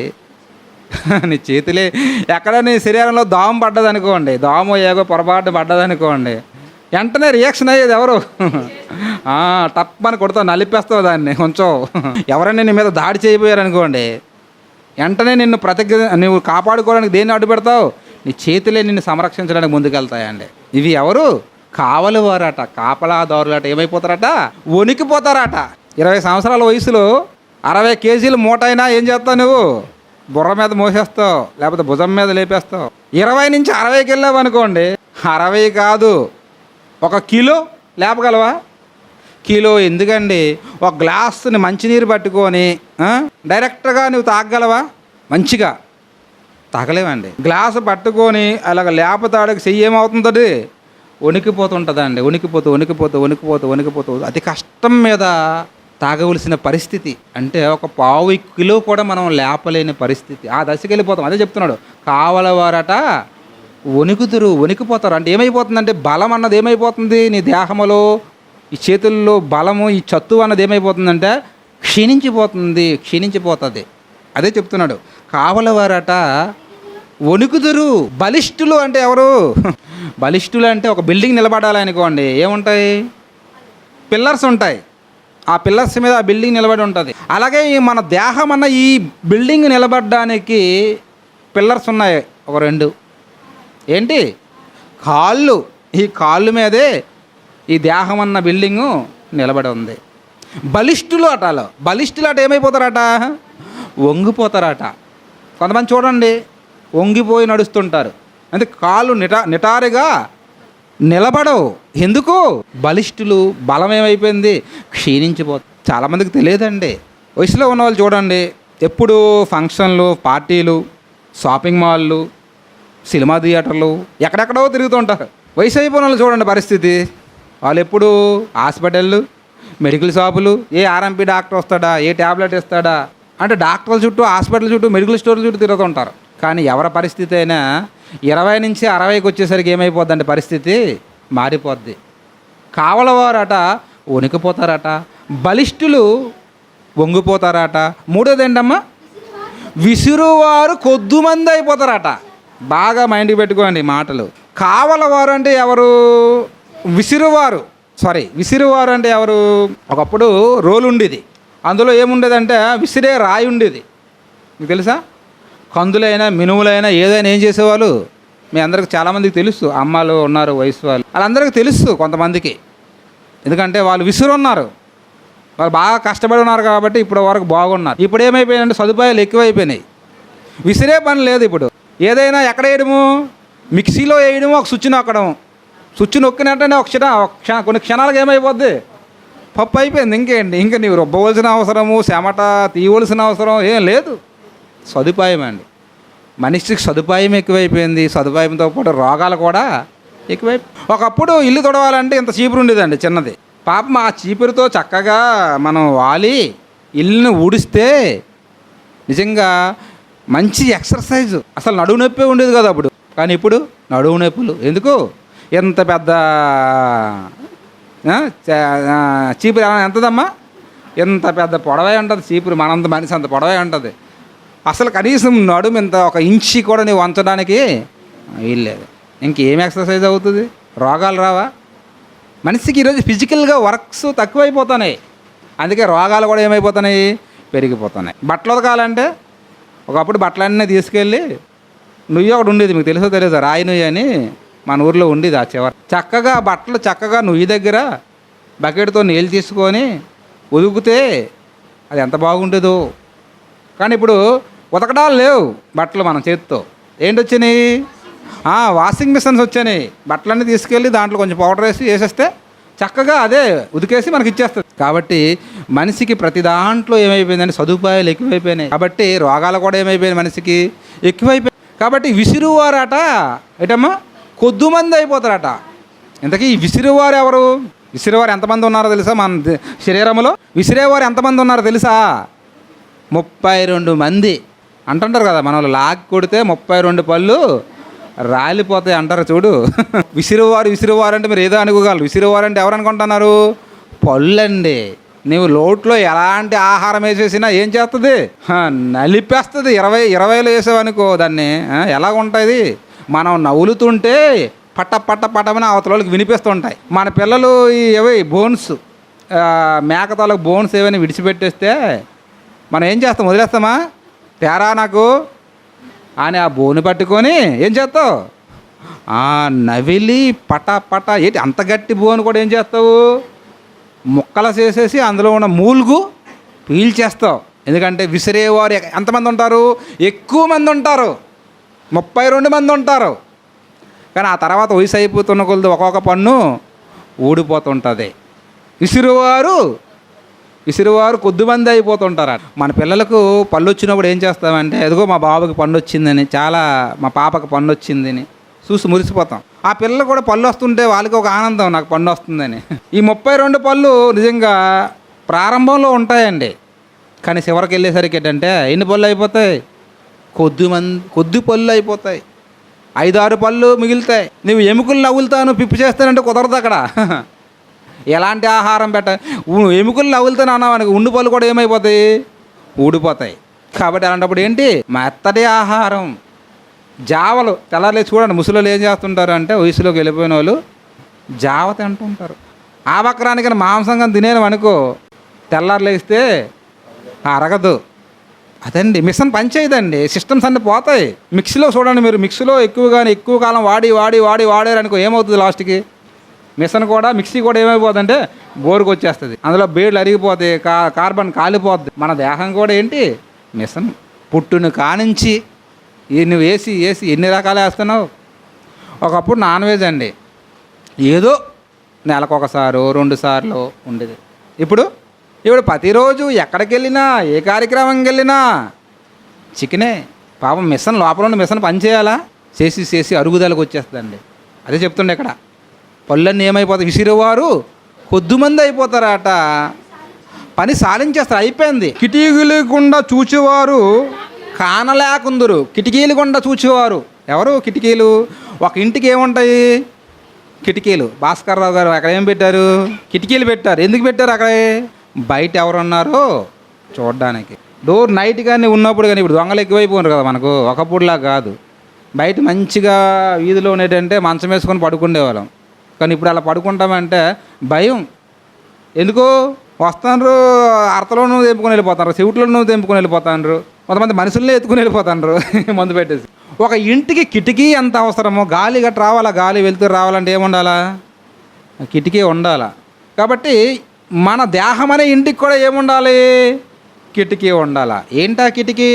నీ చేతులే. ఎక్కడ నీ శరీరంలో దోమ పడ్డదనుకోండి, దోమ ఏగో పొరపాటు పడ్డదనుకోండి, వెంటనే రియాక్షన్ అయ్యేది ఎవరు? టప్పని కొడతావు, నలిపేస్తావు దాన్ని కొంచెం. ఎవరైనా నీ మీద దాడి చేయబోయారనుకోండి, వెంటనే నువ్వు కాపాడుకోవడానికి దేన్ని అడ్డు పెడతావు? నీ చేతులే నిన్ను సంరక్షించడానికి ముందుకెళ్తాయండి. ఇవి ఎవరు? కావలివారట, కాపలాదారులట. ఏమైపోతారట? వణికిపోతారట. 20 సంవత్సరాల వయసులో 60 కేజీలు మూట అయినా ఏం చేస్తావు? నువ్వు బుర్ర మీద మోసేస్తావు, లేకపోతే భుజం మీద లేపేస్తావు. 20 నుంచి 60కి వెళ్ళావు అనుకోండి, 60 కాదు 1 కిలో లేపగలవా? కిలో ఎందుకండి? 1 గ్లాసుని మంచినీరు పట్టుకొని డైరెక్ట్గా నువ్వు తాగగలవా? మంచిగా తాగలేవండి. గ్లాసు పట్టుకొని అలాగ లేపతాడికి చెయ్యి ఏమవుతుంది? వణికిపోతుంటుందండి. వణికిపోతూ అతి కష్టం మీద తాగవలసిన పరిస్థితి. అంటే 1 పావు కిలో కూడా మనం లేపలేని పరిస్థితి. ఆ దశకి వెళ్ళిపోతాం. అదే చెప్తున్నాడు. కావలవారట వణికిపోతారు. అంటే ఏమైపోతుందంటే బలం అన్నది ఏమైపోతుంది? నీ దేహములో, ఈ చేతుల్లో బలము, ఈ చత్తు అన్నది ఏమైపోతుందంటే క్షీణించిపోతుంది. అదే చెప్తున్నాడు. కావలవారట వణుకుదురు. బలిష్ఠులు అంటే ఎవరు? బలిష్ఠులు అంటే ఒక బిల్డింగ్ నిలబడాలనుకోండి, ఏముంటాయి? పిల్లర్స్ ఉంటాయి. ఆ పిల్లర్స్ మీద ఆ బిల్డింగ్ నిలబడి ఉంటుంది. అలాగే మన దేహం అన్న ఈ బిల్డింగ్ నిలబడడానికి పిల్లర్స్ ఉన్నాయి, ఒక 2. ఏంటి? కాళ్ళు. ఈ కాళ్ళు మీదే ఈ దేహం అన్న బిల్డింగు నిలబడి ఉంది. బలిష్ఠులు అట ఏమైపోతారట? వంగిపోతారట. కొంతమంది చూడండి, వంగిపోయి నడుస్తుంటారు. అంటే కాళ్ళు నిటారుగా నిలబడవు. ఎందుకు? బలిష్ఠులు. బలం ఏమైపోయింది? క్షీణించిపోతుంది. చాలామందికి తెలియదండి. వయసులో ఉన్న వాళ్ళు చూడండి, ఎప్పుడు ఫంక్షన్లు, పార్టీలు, షాపింగ్ మాల్లు, సినిమా థియేటర్లు, ఎక్కడెక్కడో తిరుగుతుంటారు. వయసు అయిపోయిన వాళ్ళు చూడండి పరిస్థితి. వాళ్ళు ఎప్పుడు హాస్పిటళ్ళు, మెడికల్ షాపులు, ఏ ఆర్ఎంపీ డాక్టర్ వస్తాడా, ఏ ట్యాబ్లెట్ ఇస్తాడా అంటే డాక్టర్ల చుట్టూ, హాస్పిటల్ చుట్టూ, మెడికల్ స్టోర్ల చుట్టూ తిరుగుతుంటారు. కానీ ఎవరి పరిస్థితి అయినా 20 నుంచి 60కి వచ్చేసరికి ఏమైపోద్దంటే పరిస్థితి మారిపోద్ది. కావలవారట వణికిపోతారట, బలిష్ఠులు వంగిపోతారట. 3వది ఏంటమ్మా? విసురువారు కొద్దిమంది అయిపోతారట. బాగా మైండ్కి పెట్టుకోండి మాటలు. కావలవారు అంటే ఎవరు? విసిరువారు అంటే ఎవరు? ఒకప్పుడు రోలు ఉండేది, అందులో ఏముండేదంటే విసిరే రాయి ఉండేది. మీకు తెలుసా? కందులైనా మినుములైనా ఏదైనా ఏం చేసేవాళ్ళు మీ అందరికి చాలామందికి తెలుసు. అమ్మాలు ఉన్నారు, వయసు వాళ్ళు, వాళ్ళందరికీ తెలుసు కొంతమందికి. ఎందుకంటే వాళ్ళు విసురున్నారు, వాళ్ళు బాగా కష్టపడి ఉన్నారు కాబట్టి ఇప్పుడు వరకు బాగున్నారు. ఇప్పుడు ఏమైపోయిందంటే సదుపాయాలు ఎక్కువైపోయినాయి, విసిరే పని లేదు. ఇప్పుడు ఏదైనా ఎక్కడ వేయడము, మిక్సీలో వేయడము, ఒక స్విచ్ నొక్కడం. స్విచ్ నొక్కినట్టనే కొన్ని క్షణాలకు ఏమైపోద్ది, పప్పు అయిపోయింది. ఇంకేంటి, ఇంకా నీవు రుబ్బవలసిన అవసరము, చెమట తీయవలసిన అవసరం ఏం లేదు. సదుపాయం అండి, మనిషికి సదుపాయం ఎక్కువైపోయింది. సదుపాయంతో పాటు రోగాలు కూడా ఎక్కువైపోయి. ఒకప్పుడు ఇల్లు తుడవాలంటే ఇంత చీపురు ఉండేదండి, చిన్నది. పాపం ఆ చీపురుతో చక్కగా మనం వాలి ఇల్లుని ఊడిస్తే నిజంగా మంచి ఎక్సర్సైజు. అసలు నడువు నొప్పి ఉండేది కదా అప్పుడు. కానీ ఇప్పుడు నడువు నొప్పులు ఎందుకు? ఎంత పెద్ద చీపురు ఎంతదమ్మా, ఎంత పెద్ద పొడవై ఉంటుంది చీపురు, మనంత మనిషి అంత పొడవై ఉంటుంది. అసలు కనీసం నడుము ఇంత ఒక ఇంచి కూడా నీవు వంచడానికి వీల్లేదు. ఇంకేం ఎక్సర్సైజ్ అవుతుంది? రోగాలు రావా? మనిషికి ఈరోజు ఫిజికల్గా వర్క్స్ తక్కువైపోతున్నాయి, అందుకే రోగాలు కూడా ఏమైపోతున్నాయి, పెరిగిపోతున్నాయి. బట్టలు ఉతకాలంటే ఒకప్పుడు బట్టలన్నీ తీసుకెళ్ళి నుయ్యి ఒకటి ఉండేది, మీకు తెలుసో తెలియదు, రాయి నుయ్యి అని మన ఊర్లో ఉండేది. ఆ చివరి చక్కగా బట్టలు చక్కగా నుయ్యి దగ్గర బకెట్తో నీళ్ళు తీసుకొని ఉదుకుతే అది ఎంత బాగుంటుందో. కానీ ఇప్పుడు ఉతకడాలు లేవు బట్టలు, మనం చేతితో. ఏంటి వచ్చినాయి? వాషింగ్ మిషన్స్ వచ్చినాయి. బట్టలన్నీ తీసుకెళ్ళి దాంట్లో కొంచెం పౌడర్ వేసేస్తే చక్కగా అదే ఉతికేసి మనకి ఇచ్చేస్తుంది. కాబట్టి మనిషికి ప్రతి దాంట్లో ఏమైపోయిందంటే సదుపాయాలు ఎక్కువైపోయినాయి. కాబట్టి రోగాలు కూడా ఏమైపోయినాయి, మనిషికి ఎక్కువైపోయాయి. కాబట్టి విసిరువారట ఏటమ్మా కొద్దిమంది అయిపోతారట. ఇంతకీ ఈ విసిరువారు ఎవరు? విసిరేవారు ఎంతమంది ఉన్నారో తెలుసా? మన శరీరంలో విసిరేవారు ఎంతమంది ఉన్నారో తెలుసా? 32 మంది అంటుంటారు కదా. మన వాళ్ళు లాగి కొడితే 32 పళ్ళు రాలిపోతాయి అంటారు చూడు. విసిరువారు అంటే మీరు ఏదో అనుకోగలరు. విసిరువారు అంటే ఎవరు అనుకుంటున్నారు? పళ్ళండి. నీవు లోట్లో ఎలాంటి ఆహారం వేసేసినా ఏం చేస్తుంది? నలిపేస్తుంది. 20లో వేసావనుకో దాన్ని ఎలాగ ఉంటుంది? మనం నవ్వులుతుంటే పట్టమని అవతల వాళ్ళకి వినిపిస్తుంటాయి. మన పిల్లలు ఏవి బోన్స్, మేకతాలకు బోన్స్ ఏవైనా విడిచిపెట్టేస్తే మనం ఏం చేస్తాం? వదిలేస్తామా? తేరా నాకు అని ఆ బోను పట్టుకొని ఏం చేస్తావు? నవిలి పట ఏంటి అంత గట్టి బోను కూడా ఏం చేస్తావు? ముక్కలు చేసేసి అందులో ఉన్న మూలుగు పీల్చేస్తావు. ఎందుకంటే విసిరేవారు ఎంతమంది ఉంటారు? ఎక్కువ మంది ఉంటారు, 32 మంది ఉంటారు. కానీ ఆ తర్వాత వయసు అయిపోతున్న కొలది ఒక్కొక్క పన్ను ఊడిపోతుంటుంది. విసిరువారు కొద్దిమంది అయిపోతుంటారు. మన పిల్లలకు పళ్ళు వచ్చినప్పుడు ఏం చేస్తామంటే, ఎదుగో మా బాబుకి పన్ను వచ్చిందని, మా పాపకి పన్ను వచ్చిందని చూసి మురిసిపోతాం. ఆ పిల్లలు కూడా పళ్ళు వస్తుంటే వాళ్ళకి ఒక ఆనందం, నాకు పన్ను వస్తుందని. ఈ 32 పళ్ళు నిజంగా ప్రారంభంలో ఉంటాయండి, కానీ చివరికి వెళ్ళేసరికి ఏంటంటే ఎన్ని పళ్ళు అయిపోతాయి? కొద్ది పళ్ళు అయిపోతాయి. 5-6 పళ్ళు మిగులుతాయి. నువ్వు ఎముకలు నవ్వులుతాను పిప్పి చేస్తానంటే కుదరదు అక్కడ. ఎలాంటి ఆహారం ఎముకలు నవ్వులుతాను అన్నావు, ఉండి పళ్ళు కూడా ఏమైపోతాయి? ఊడిపోతాయి. కాబట్టి అలాంటప్పుడు ఏంటి? మెత్తటి ఆహారం, జావలు. తెల్లారలే చూడండి ముసలోళ్ళు ఏం చేస్తుంటారు అంటే, వయసులోకి వెళ్ళిపోయిన వాళ్ళు జావ తింటుంటారు. ఆ బక్రానికి మాంసంగా తినేను అనుకో, తెల్లారలేస్తే అరగదు. అదండి మిషన్ పనిచేయదండి, సిస్టమ్స్ అన్నీ పోతాయి. మిక్సీలో చూడండి మీరు, మిక్సీలో ఎక్కువ కాలం వాడారనుకో ఏమవుతుంది? లాస్ట్కి మిక్సీ కూడా ఏమైపోతుందంటే బోరుకు వచ్చేస్తుంది. అందులో బేడ్లు అరిగిపోతాయి, కార్బన్ కాలిపోద్ది. మన దేహం కూడా ఏంటి? మిషన్. పుట్టును కానించి నువ్వు వేసి ఎన్ని రకాలు వేస్తున్నావు. ఒకప్పుడు నాన్ వెజ్ అండి, ఏదో నెలకు 1-2 సార్లు ఉండేది. ఇప్పుడు ప్రతిరోజు ఎక్కడికి వెళ్ళినా, ఏ కార్యక్రమంకి వెళ్ళినా చికెనే. పాపం మిషన్ లోపల ఉన్న మిషన్ పనిచేయాలా? చేసి అరుగుదలకు వచ్చేస్తుందండి. అదే చెప్తుండే ఇక్కడ. పళ్ళన్నీ ఏమైపోతాయి? విసిరేవారు కొద్దిమంది అయిపోతారట. పని సాధించేస్తారు, అయిపోయింది. కిటికీలు గుండా చూచేవారు కానలేకుందరు. కిటికీలు గుండా చూచేవారు ఎవరు? కిటికీలు. ఒక ఇంటికి ఏముంటాయి? కిటికీలు. భాస్కర్ రావు గారు అక్కడ ఏం పెట్టారు? కిటికీలు పెట్టారు. ఎందుకు పెట్టారు? అక్కడ బయట ఎవరున్నారో చూడడానికి. డోర్ నైట్ కానీ ఉన్నప్పుడు కానీ, ఇప్పుడు దొంగలు ఎక్కువైపోయినారు కదా మనకు, ఒకప్పుడులా కాదు. బయట మంచిగా వీధిలో ఉండేటంటే మంచం వేసుకొని పడుకునేవాళ్ళం. కానీ ఇప్పుడు అలా పడుకుంటామంటే భయం. ఎందుకు వస్తాండ్రు, అర్తలోనూ తెంపుకొని వెళ్ళిపోతారు, చెవిట్లోనూ తెంపుకొని వెళ్ళిపోతాండ్రు, కొంతమంది మనుషుల్ని ఎత్తుకుని వెళ్ళిపోతాండ్రు మందు పెట్టేసి. ఒక ఇంటికి కిటికీ ఎంత అవసరమో, గాలి గట్రా రావాలా, గాలి వెళ్తూ రావాలంటే ఏముండాలా? కిటికీ ఉండాలా. కాబట్టి మన దేహం అనే ఇంటికి కూడా ఏముండాలి? కిటికీ ఉండాలా. ఏంటా కిటికీ?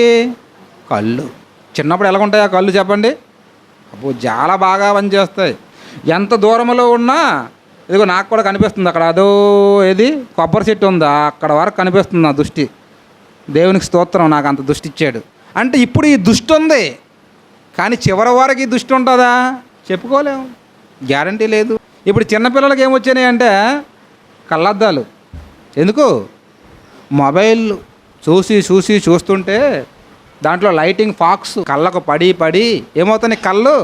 కళ్ళు. చిన్నప్పుడు ఎలాగుంటాయి ఆ కళ్ళు చెప్పండి? అబ్బో చాలా బాగా పనిచేస్తాయి. ఎంత దూరంలో ఉన్నా, ఇదిగో నాకు కూడా కనిపిస్తుంది అక్కడ, అదో ఏది కొబ్బరి చెట్టు ఉందా అక్కడ వరకు కనిపిస్తుంది నా దృష్టి. దేవునికి స్తోత్రం, నాకు అంత దృష్టి ఇచ్చాడు. అంటే ఇప్పుడు ఈ దృష్టి ఉంది, కానీ చివరి వరకు ఈ దృష్టి ఉంటుందా? చెప్పుకోలేము, గ్యారంటీ లేదు. ఇప్పుడు చిన్నపిల్లలకి ఏమొచ్చినాయి అంటే కళ్ళద్దాలు. ఎందుకు? మొబైల్ చూస్తుంటే దాంట్లో లైటింగ్ ఫాక్స్ కళ్ళకు పడి ఏమవుతున్నాయి? కళ్ళు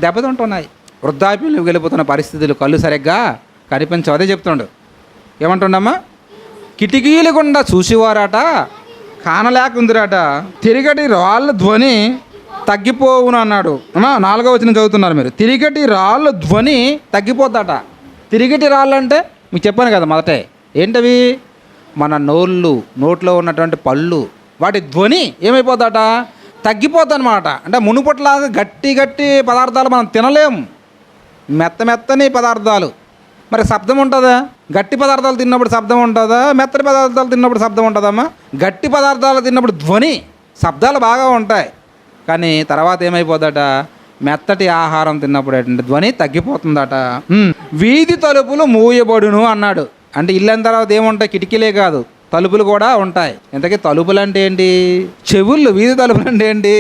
దెబ్బతింటున్నాయి. వృద్ధాప్యంలో వెళ్ళిపోతున్న పరిస్థితులు, కళ్ళు సరిగ్గా కనిపించవు. అదే చెప్తుండు. ఏమంటుండమ్మా? కిటికీలు గుండా చూసేవారట కానలేకుందిరట, తిరిగటి రాళ్ళ ధ్వని తగ్గిపోవును అన్నాడు. అమ్మా 4వ వచనం చదువుతున్నారు మీరు. తిరిగటి రాళ్ళ ధ్వని తగ్గిపోద్దట. తిరిగటి రాళ్ళు అంటే మీకు చెప్పాను కదా మొదటే, ఏంటవి? మన నోట్లో ఉన్నటువంటి పళ్ళు, వాటి ధ్వని ఏమైపోద్దట? తగ్గిపోద్ది అనమాట. అంటే మునుపట్లాగా గట్టి పదార్థాలు మనం తినలేము, మెత్తని పదార్థాలు. మరి శబ్దం ఉంటుందా? గట్టి పదార్థాలు తిన్నప్పుడు శబ్దం ఉంటుందా? మెత్తని పదార్థాలు తిన్నప్పుడు శబ్దం ఉంటుందమ్మా? గట్టి పదార్థాలు తిన్నప్పుడు ధ్వని, శబ్దాలు బాగా ఉంటాయి. కానీ తర్వాత ఏమైపోద్దట? మెత్తటి ఆహారం తిన్నప్పుడు ఏంటంటే ధ్వని తగ్గిపోతుందట. వీధి తలుపులు మూయబడును అన్నాడు. అంటే ఇల్లు తర్వాత ఏముంటాయి? కిటికీలే కాదు, తలుపులు కూడా ఉంటాయి. ఇంతకీ తలుపులు అంటే ఏంటి? చెవుళ్ళు. వీధి తలుపులు అంటే ఏంటి?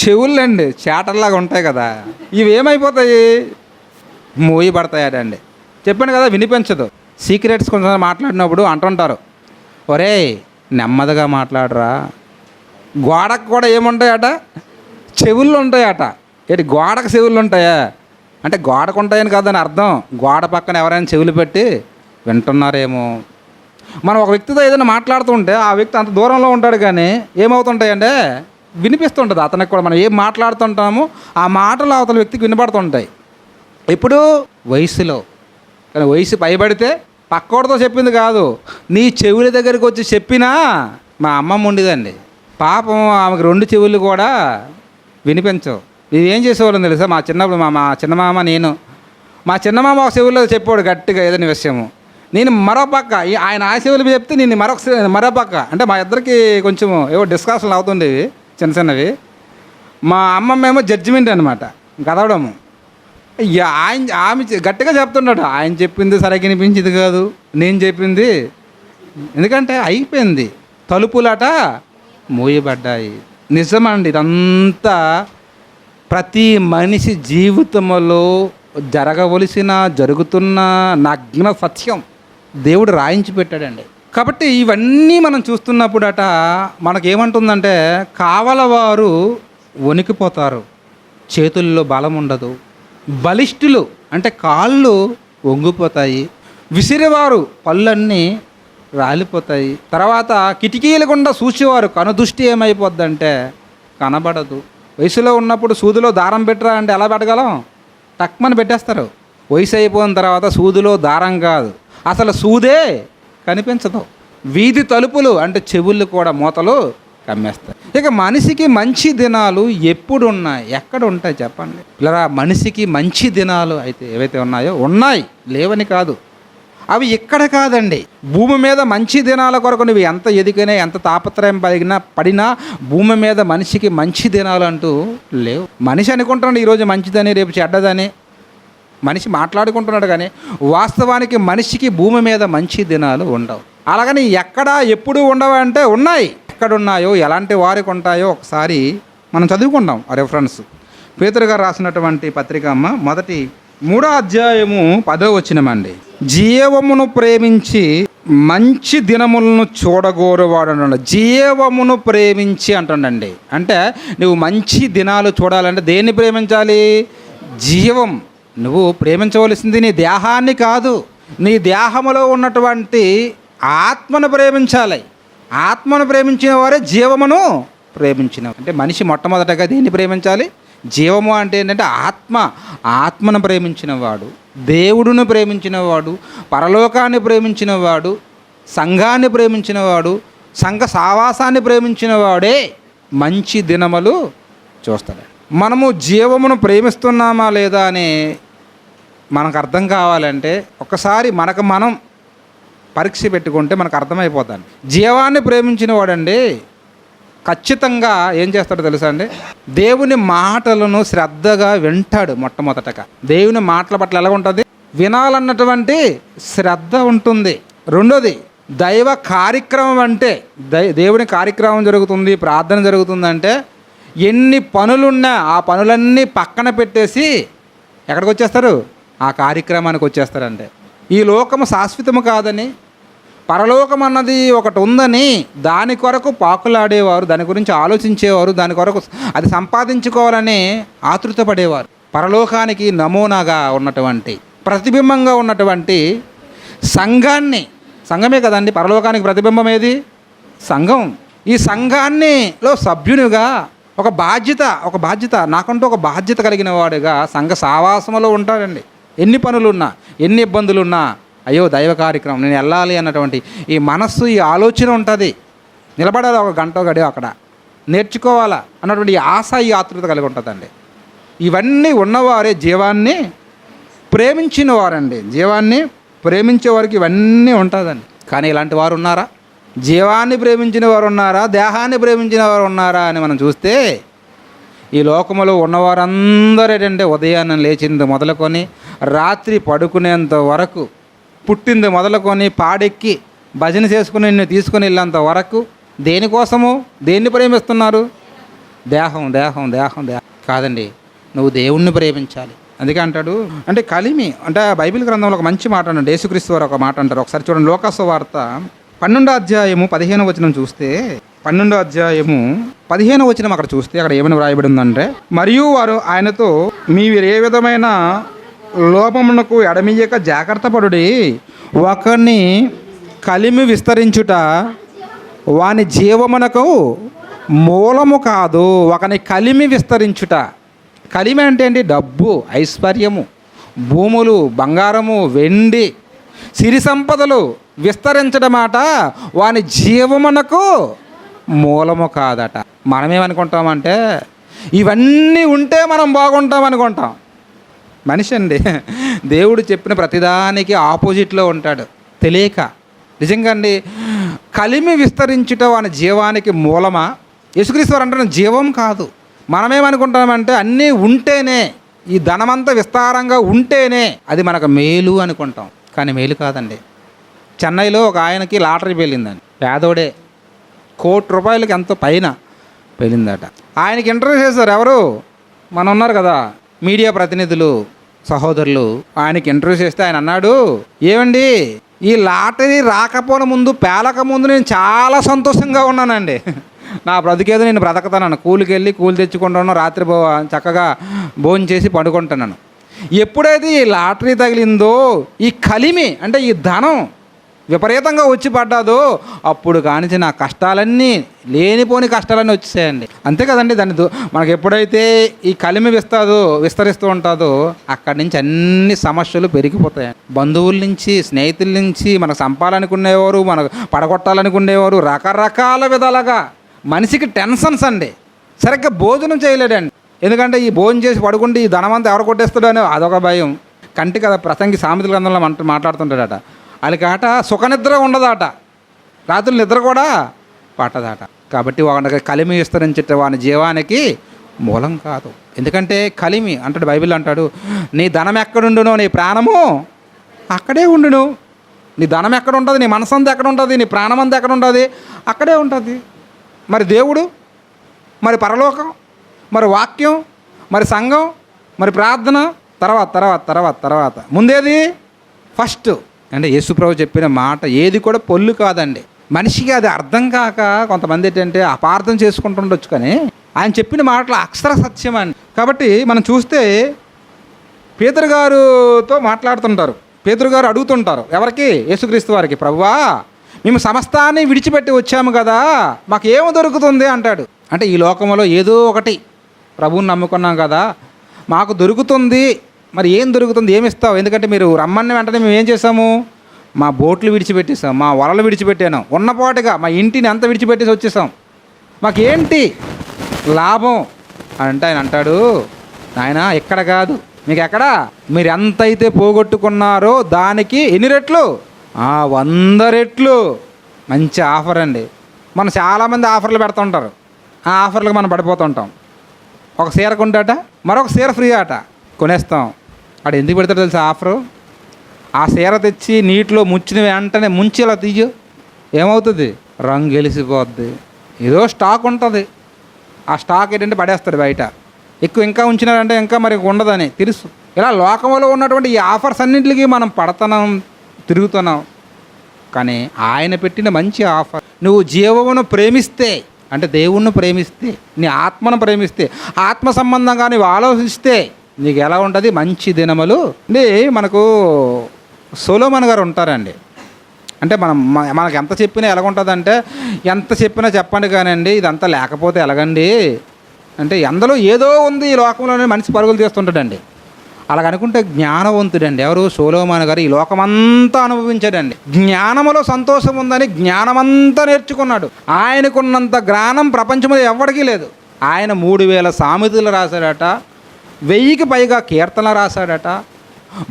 చెవుళ్ళు అండి, చేటల్లాగా ఉంటాయి కదా. ఇవి ఏమైపోతాయి? మూయబడతాయటండి. చెప్పాను కదా, వినిపించదు. సీక్రెట్స్ కొంచెం మాట్లాడినప్పుడు అంటుంటారు, ఒరే నెమ్మదిగా మాట్లాడరా. గోడకు కూడా ఏముంటాయట? చెవుళ్ళు ఉంటాయట. ఏంటి గోడకు చెవుళ్ళు ఉంటాయా? అంటే గోడకు ఉంటాయని కాదని అర్థం. గోడ పక్కన ఎవరైనా చెవులు పెట్టి వింటున్నారేమో. మనం ఒక వ్యక్తితో ఏదైనా మాట్లాడుతుంటే ఆ వ్యక్తి అంత దూరంలో ఉంటాడు, కానీ ఏమవుతుంటాయంటే వినిపిస్తుంటుంది అతనికి కూడా. మనం ఏం మాట్లాడుతుంటామో ఆ మాటలు అవతల వ్యక్తికి వినపడుతుంటాయి. ఇప్పుడు వయసులో, కానీ వయసు పైబడితే పక్కోడితో చెప్పింది కాదు, నీ చెవుల దగ్గరికి వచ్చి చెప్పినా. మా అమ్మమ్మ ఉండేదండి పాపం, ఆమెకు 2 చెవులు కూడా వినిపించవు. ఇది ఏం చేసేవాళ్ళని తెలుసా? మా చిన్నప్పుడు మా చిన్నమామ, నేను మా చిన్నమామ ఒక చెవుల్లో చెప్పాడు గట్టిగా ఏదైనా విషయము, నేను మరో పక్క, ఆయన ఆ చెవులు చెప్తే నేను మరో పక్క. అంటే మా ఇద్దరికి కొంచెం ఏవో డిస్కషన్లు అవుతుండేవి చిన్నవి. మా అమ్మమ్మ ఏమో జడ్జిమెంట్ అనమాట, గదవడము. ఆమె గట్టిగా చెప్తున్నాడు, ఆయన చెప్పింది సరిగ్గా వినిపించింది కాదు, నేను చెప్పింది. ఎందుకంటే అయిపోయింది, తలుపులట మూయబడ్డాయి. నిజమండి, ఇదంతా ప్రతి మనిషి జీవితంలో జరుగుతున్న నగ్న సత్యం దేవుడు రాయించి పెట్టాడండి. కాబట్టి ఇవన్నీ మనం చూస్తున్నప్పుడట మనకేమంటుందంటే, కావలవారు వణికిపోతారు, చేతుల్లో బలం ఉండదు. బలిష్ఠులు అంటే కాళ్ళు వంగిపోతాయి, విసిరేవారు పళ్ళన్నీ రాలిపోతాయి. తర్వాత కిటికీలు గుండా చూసేవారు కనుదృష్టి ఏమైపోద్దంటే కనబడదు. వయసులో ఉన్నప్పుడు సూదిలో దారం పెట్టరా అంటే ఎలా పెట్టగలం? టక్మని పెట్టేస్తారు. వయసు అయిపోయిన తర్వాత సూదిలో దారం కాదు, అసలు సూదే కనిపించదు. వీధి తలుపులు అంటే చెవుళ్ళు కూడా మూతలు కమ్మేస్తాయి. ఇక మనిషికి మంచి దినాలు ఎప్పుడు ఉన్నాయి, ఎక్కడ ఉంటాయి చెప్పండి? ఇలా మనిషికి మంచి దినాలు అయితే ఏవైతే ఉన్నాయో ఉన్నాయి, లేవని కాదు. అవి ఇక్కడ కాదండి, భూమి మీద మంచి దినాల కొరకు నువ్వు ఎంత ఎదిగినా, ఎంత తాపత్రయం పడినా భూమి మీద మనిషికి మంచి దినాలు అంటూ లేవు. మనిషి అనుకుంటున్నాడు ఈరోజు మంచిదని, రేపు చెడ్డదని. మనిషి మాట్లాడుకుంటున్నాడు, కానీ వాస్తవానికి మనిషికి భూమి మీద మంచి దినాలు ఉండవు. అలాగని ఎక్కడ ఎప్పుడు ఉండవు అంటే ఉన్నాయి. ఎక్కడున్నాయో, ఎలాంటి వారికి ఉంటాయో ఒకసారి మనం చదువుకుంటాం. ఆ రెఫరెన్స్ పేతురు గారు రాసినటువంటి పత్రిక అమ్మ, మొదటి 3వ అధ్యాయము 10వ వచనమండి. జీవమును ప్రేమించి మంచి దినములను చూడగోరువాడు అంటాడు. జీవమును ప్రేమించి అంటాడండి. అంటే నువ్వు మంచి దినాలు చూడాలంటే దేన్ని ప్రేమించాలి? జీవం. నువ్వు ప్రేమించవలసింది నీ దేహాన్ని కాదు, నీ దేహములో ఉన్నటువంటి ఆత్మను ప్రేమించాలి. ఆత్మను ప్రేమించిన వారే జీవమును ప్రేమించిన. అంటే మనిషి మొట్టమొదటగా దేన్ని ప్రేమించాలి? జీవము అంటే ఏంటంటే ఆత్మను ప్రేమించినవాడు, దేవుడును ప్రేమించినవాడు, పరలోకాన్ని ప్రేమించినవాడు, సంఘాన్ని ప్రేమించినవాడు, సంఘ సావాసాన్ని ప్రేమించిన వాడే మంచి దినములు చూస్తాడు. మనము జీవమును ప్రేమిస్తున్నామా లేదా అని మనకు అర్థం కావాలంటే ఒకసారి మనకు మనం పరీక్ష పెట్టుకుంటే మనకు అర్థమైపోతుంది. జీవాన్ని ప్రేమించిన వాడండి ఖచ్చితంగా ఏం చేస్తాడో తెలుసా అండి? దేవుని మాటలను శ్రద్ధగా వింటాడు. మొట్టమొదటగా దేవుని మాటల పట్ల ఎలా ఉంటుంది? వినాలన్నటువంటి శ్రద్ధ ఉంటుంది. రెండోది, దైవ కార్యక్రమం అంటే దేవుని కార్యక్రమం జరుగుతుంది, ప్రార్థన జరుగుతుందంటే ఎన్ని పనులున్నా ఆ పనులన్నీ పక్కన పెట్టేసి ఎక్కడికి వచ్చేస్తారు? ఆ కార్యక్రమానికి వచ్చేస్తారంటే. ఈ లోకము శాశ్వతము కాదని, పరలోకం అన్నది ఒకటి ఉందని దాని కొరకు పాకులాడేవారు, దాని గురించి ఆలోచించేవారు, దాని కొరకు అది సంపాదించుకోవాలని ఆతృత పడేవారు. పరలోకానికి నమూనాగా ఉన్నటువంటి, ప్రతిబింబంగా ఉన్నటువంటి సంఘమే కదండి పరలోకానికి ప్రతిబింబం. ఏది? సంఘం. ఈ సంఘాన్నిలో సభ్యునిగా ఒక బాధ్యత నాకంటూ ఒక బాధ్యత కలిగిన వాడుగా సంఘ సావాసంలో ఉంటాడండి. ఎన్ని పనులున్నా, ఎన్ని ఇబ్బందులున్నా, అయ్యో దైవ కార్యక్రమం నేను వెళ్ళాలి అన్నటువంటి ఈ మనస్సు, ఈ ఆలోచన ఉంటుంది. నిలబడాలి ఒక గంట గడి అక్కడ, నేర్చుకోవాలా అన్నటువంటి ఆశ, ఈ ఆతృత కలిగి ఉంటుందండి. ఇవన్నీ ఉన్నవారే జీవాన్ని ప్రేమించిన వారండి. జీవాన్ని ప్రేమించే వారికి ఇవన్నీ ఉంటుందండి. కానీ ఇలాంటి వారు ఉన్నారా? జీవాన్ని ప్రేమించిన వారు ఉన్నారా? దేహాన్ని ప్రేమించిన వారు ఉన్నారా అని మనం చూస్తే ఈ లోకములో ఉన్నవారందరూ ఏంటంటే ఉదయాన్నే లేచింది మొదలుకొని రాత్రి పడుకునేంత వరకు, పుట్టింది మొదలుకొని పాడెక్కి భజన చేసుకుని నిన్ను తీసుకుని వెళ్ళేంత వరకు దేనికోసము, దేన్ని ప్రేమిస్తున్నారు? దేహం దేహం దేహం దేహం కాదండి, నువ్వు దేవుణ్ణి ప్రేమించాలి. అందుకే అంటాడు, అంటే కలిమి అంటే బైబిల్ గ్రంథంలో ఒక మంచి మాట అంటాడు. యేసుక్రీస్తు వారు ఒక మాట అంటారు. ఒకసారి చూడండి, లోకాసు వార్త 12వ అధ్యాయము 15వ వచనం చూస్తే, 12వ అధ్యాయము 15వ వచనం అక్కడ చూస్తే అక్కడ ఏమని వ్రాయబడి ఉందంటే, మరియు వారు ఆయనతో మీరు ఏ విధమైన లోపమునకు ఎడమియ్యక జాగ్రత్త పడుడి, ఒకరిని కలిమి విస్తరించుట వాని జీవమునకు మూలము కాదు. ఒకని కలిమి విస్తరించుట, కలిమి అంటే ఏంటి? డబ్బు, ఐశ్వర్యము, భూములు, బంగారము, వెండి, సిరి సంపదలు విస్తరించడమాట వాని జీవమునకు మూలము కాదట. మనమేమనుకుంటామంటే ఇవన్నీ ఉంటే మనం బాగుంటాం అనుకుంటాం. మనిషి అండి దేవుడు చెప్పిన ప్రతిదానికి ఆపోజిట్లో ఉంటాడు. తెలియక నిజంగా అండి, కలిమి విస్తరించుట వాని జీవానికి మూలమా? యేసుక్రీస్తు వారు అంటున్న జీవం కాదు. మనమేమనుకుంటామంటే అన్నీ ఉంటేనే, ఈ ధనమంతా విస్తారంగా ఉంటేనే అది మనకు మేలు అనుకుంటాం. కానీ మేలు కాదండి. చెన్నైలో ఒక ఆయనకి లాటరీ పేలిందండి. పేదోడే, ₹1,00,00,000 ఎంతో పైన పేలిందట. ఆయనకి ఇంటర్వ్యూ చేశారు. ఎవరు? మనం ఉన్నారు కదా మీడియా ప్రతినిధులు, సహోదరులు. ఆయనకి ఇంటర్వ్యూ చేస్తే ఆయన అన్నాడు, ఏమండి ఈ లాటరీ రాకపోవడం ముందు, పేలక ముందు నేను చాలా సంతోషంగా ఉన్నానండి. నా బ్రతికేదో నేను బ్రతకతాను. కూలికి వెళ్ళి కూలి తెచ్చుకుంటాను, రాత్రి చక్కగా భోజనం చేసి పడుకుంటున్నాను. ఎప్పుడైతే ఈ లాటరీ తగిలిందో, ఈ కలిమి అంటే ఈ ధనం విపరీతంగా వచ్చి పడ్డాదో, అప్పుడు కానించి నా కష్టాలన్నీ, లేనిపోని కష్టాలన్నీ వచ్చేసాయండి. అంతే కదండి. మనకు ఎప్పుడైతే ఈ కలిమి విస్తరిస్తూ ఉంటుందో అక్కడి నుంచి అన్ని సమస్యలు పెరిగిపోతాయండి. బంధువుల నుంచి, స్నేహితుల నుంచి, మనకు సంపాలనుకునేవారు, మనకు పడగొట్టాలనుకునేవారు, రకరకాల విధాలుగా మనిషికి టెన్షన్స్ అండి. సరిగ్గా భోజనం చేయలేడండి. ఎందుకంటే ఈ భోజనం చేసి పడుకుంటే ఈ ధనమంతా ఎవరు కొట్టేస్తాడో అని అదొక భయం. కంటి కదా ప్రసంగి సామెతల గ్రంథంలో మాట్లాడుతుంటాడట. వాళ్ళకాట సుఖనిద్ర ఉండదట, రాత్రులు నిద్ర కూడా పట్టదట. కాబట్టి వాడికి కలిమి విస్తరించే వాని జీవానికి మూలం కాదు. ఎందుకంటే కలిమి అంటాడు, బైబిల్ అంటాడు, నీ ధనం ఎక్కడుండునో నీ ప్రాణము అక్కడే ఉండును. నీ ధనం ఎక్కడ ఉంటుంది, నీ మనసంతా ఎక్కడ ఉంటుంది, నీ ప్రాణమంతా ఎక్కడ ఉంటుంది, అక్కడే ఉంటుంది. మరి దేవుడు, మరి పరలోకం, మరి వాక్యం, మరి సంఘం, మరి ప్రార్థన తర్వాత తర్వాత తర్వాత తర్వాత ముందేది? ఫస్ట్ అంటే యేసుప్రభు చెప్పిన మాట ఏది కూడా పొల్లు కాదండి. మనిషికి అది అర్థం కాక కొంతమంది ఏంటంటే అపార్థం చేసుకుంటుండొచ్చు, కానీ ఆయన చెప్పిన మాటలు అక్షర సత్యం అండి. కాబట్టి మనం చూస్తే పేతురు గారితో మాట్లాడుతుంటారు. పేతురు గారు అడుగుతుంటారు ఎవరికి? యేసుక్రీస్తు వారికి, ప్రభువా మేము సమస్తాన్ని విడిచిపెట్టి వచ్చాము కదా, మాకు ఏమి దొరుకుతుంది అంటాడు. అంటే ఈ లోకంలో ఏదో ఒకటి ప్రభువుని నమ్ముకున్నాం కదా, మాకు దొరుకుతుంది. మరి ఏం దొరుకుతుంది, ఏమి ఇస్తావు? ఎందుకంటే మీరు రమ్మని వెంటనే మేము ఏం చేసాము, మా బోట్లు విడిచిపెట్టేసాం, మా వలలు విడిచిపెట్టాను, ఉన్నపాటుగా మా ఇంటిని అంతా విడిచిపెట్టేసి వచ్చేసాం, మాకేంటి లాభం అంటే ఆయన అంటాడు, నాయన ఇక్కడ కాదు, మీకు ఎక్కడ, మీరు ఎంత అయితే పోగొట్టుకున్నారో దానికి ఎన్ని రెట్లు, 100 రెట్లు. మంచి ఆఫర్ అండి. మనం చాలామంది ఆఫర్లు పెడుతుంటారు, ఆ ఆఫర్లకు మనం పడిపోతుంటాం. ఒక చీర కొంటాట, మరొక చీర ఫ్రీ ఆట, కొనేస్తాం. అక్కడ ఎందుకు పెడతాడు తెలుసా ఆఫరు? ఆ చీర తెచ్చి నీటిలో ముంచిన వెంటనే ముంచి ఇలా తీయు, ఏమవుతుంది, రంగు గెలిసిపోద్ది. ఏదో స్టాక్ ఉంటుంది, ఆ స్టాక్ ఏంటంటే పడేస్తాడు బయట. ఎక్కువ ఇంకా ఉంచినారంటే ఇంకా మరి ఉండదని తెలుసు. ఇలా లోకంలో ఉన్నటువంటి ఈ ఆఫర్స్ అన్నింటికి మనం పడుతున్నాం, తిరుగుతున్నాం. కానీ ఆయన పెట్టిన మంచి ఆఫర్, నువ్వు జీవమును ప్రేమిస్తే, అంటే దేవుణ్ణి ప్రేమిస్తే, నీ ఆత్మను ప్రేమిస్తే, ఆత్మ సంబంధంగా నువ్వు ఆలోచిస్తే నీకు ఎలా ఉంటుంది, మంచి దినములు. అంటే మనకు సొలొమోను గారు ఉంటారండి. అంటే మనకు ఎంత చెప్పినా ఎలాగుంటుందంటే, ఎంత చెప్పినా చెప్పండి కానండి, ఇదంతా లేకపోతే ఎలాగండి అంటే, అందులో ఏదో ఉంది ఈ లోకంలోనే మనిషి పరుగులు తీస్తుంటాడండి. అలాగనుకుంటే జ్ఞానవంతుడండి. ఎవరు? సొలొమోను గారు. ఈ లోకమంతా అనుభవించాడండి. జ్ఞానములో సంతోషం ఉందని జ్ఞానమంతా నేర్చుకున్నాడు. ఆయనకున్నంత జ్ఞానం ప్రపంచంలో ఎవరికీ లేదు. ఆయన 3000 సామెతలు రాశాడట, 1000కి పైగా కీర్తనలు రాశాడట.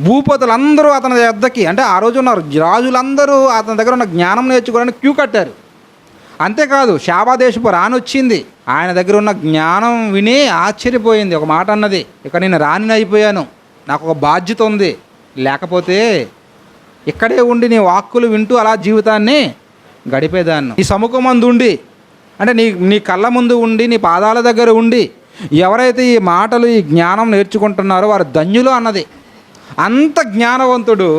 భూపతులందరూ అతని వద్దకి, అంటే ఆ రోజు ఉన్న రాజులందరూ అతని దగ్గర ఉన్న జ్ఞానం నేర్చుకోవడానికి క్యూ కట్టారు. అంతేకాదు, శాబాదేశపు రాణి వచ్చింది, ఆయన దగ్గర ఉన్న జ్ఞానం విని ఆశ్చర్యపోయింది. ఒక మాట అన్నది, ఇక నేను రాణిని అయిపోయాను, నాకు ఒక బాధ్యత ఉంది, లేకపోతే ఇక్కడే ఉండి నీ వాక్కులు వింటూ అలా జీవితాన్ని గడిపేదాన్ని. ఈ సముఖం మందు ఉండి, అంటే నీ కళ్ళ ముందు ఉండి, నీ పాదాల దగ్గర ఉండి ఎవరైతే ఈ మాటలు, ఈ జ్ఞానం నేర్చుకుంటున్నారో వారు ధన్యులు అన్నది. అంత జ్ఞానవంతుడు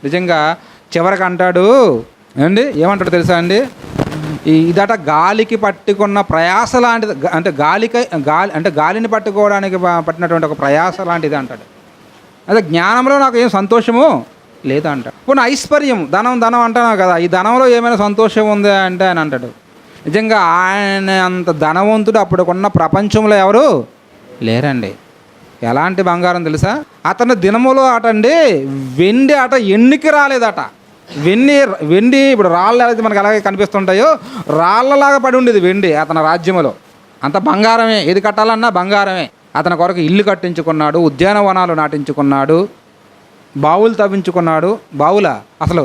నిజంగా చివరికి అంటాడు అండి, ఏమంటాడు తెలుసా అండి, ఇదట గాలికి పట్టుకున్న ప్రయాస లాంటిది, అంటే గాలిని పట్టుకోవడానికి పట్టినటువంటి ఒక ప్రయాస లాంటిది అంటాడు. అదే జ్ఞానంలో నాకు ఏం సంతోషము లేదా అంటాడు. పోనీ ఐశ్వర్యం, ధనం అంటున్నావు కదా, ఈ ధనంలో ఏమైనా సంతోషం ఉందా అంటే ఆయన అంటాడు, నిజంగా ఆయన అంత ధనవంతుడు అప్పుడుకున్న ప్రపంచంలో ఎవరు లేరండి. ఎలాంటి బంగారం తెలుసా, అతని దినములో అటండి వెండి అట ఎన్నికి రాలేదట. వెండి ఇప్పుడు రాళ్ళు అయితే మనకు అలాగే కనిపిస్తుంటాయో, రాళ్ళలాగా పడి ఉండేది వెండి అతని రాజ్యంలో. అంత బంగారమే, ఏది కట్టాలన్నా బంగారమే. అతని కొరకు ఇల్లు కట్టించుకున్నాడు, ఉద్యానవనాలు నాటించుకున్నాడు, బావులు తవ్వించుకున్నాడు, అసలు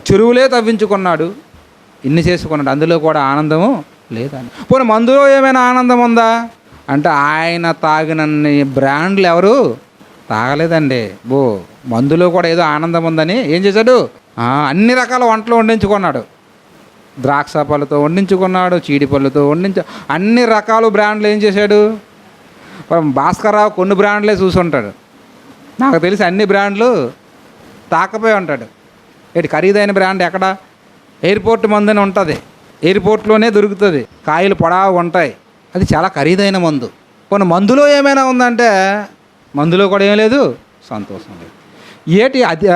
చెరువులే తవ్వించుకున్నాడు, ఇన్ని చేసుకున్నాడు. అందులో కూడా ఆనందము లేదని. పోనీ మందులో ఏమైనా ఆనందం ఉందా అంటే, ఆయన తాగినన్ని బ్రాండ్లు ఎవరు తాగలేదండి. మందులో కూడా ఏదో ఆనందం ఉందని ఏం చేశాడు, అన్ని రకాల వంటలు వండించుకున్నాడు. ద్రాక్ష పళ్ళతో వండించుకున్నాడు, చీడి పళ్ళతో అన్ని రకాల బ్రాండ్లు ఏం చేశాడు. భాస్కర్రావు కొన్ని బ్రాండ్లే చూసుంటాడు, నాకు తెలిసి అన్ని బ్రాండ్లు తాకపోయి ఉంటాడు. ఖరీదైన బ్రాండ్ ఎక్కడ, ఎయిర్పోర్ట్ మందుని ఉంటుంది, ఎయిర్పోర్ట్లోనే దొరుకుతుంది, కాయలు పొడవు ఉంటాయి, అది చాలా ఖరీదైన మందు. కొన్ని మందులో ఏమైనా ఉందంటే, మందులో కూడా ఏం లేదు, సంతోషం లేదు. అది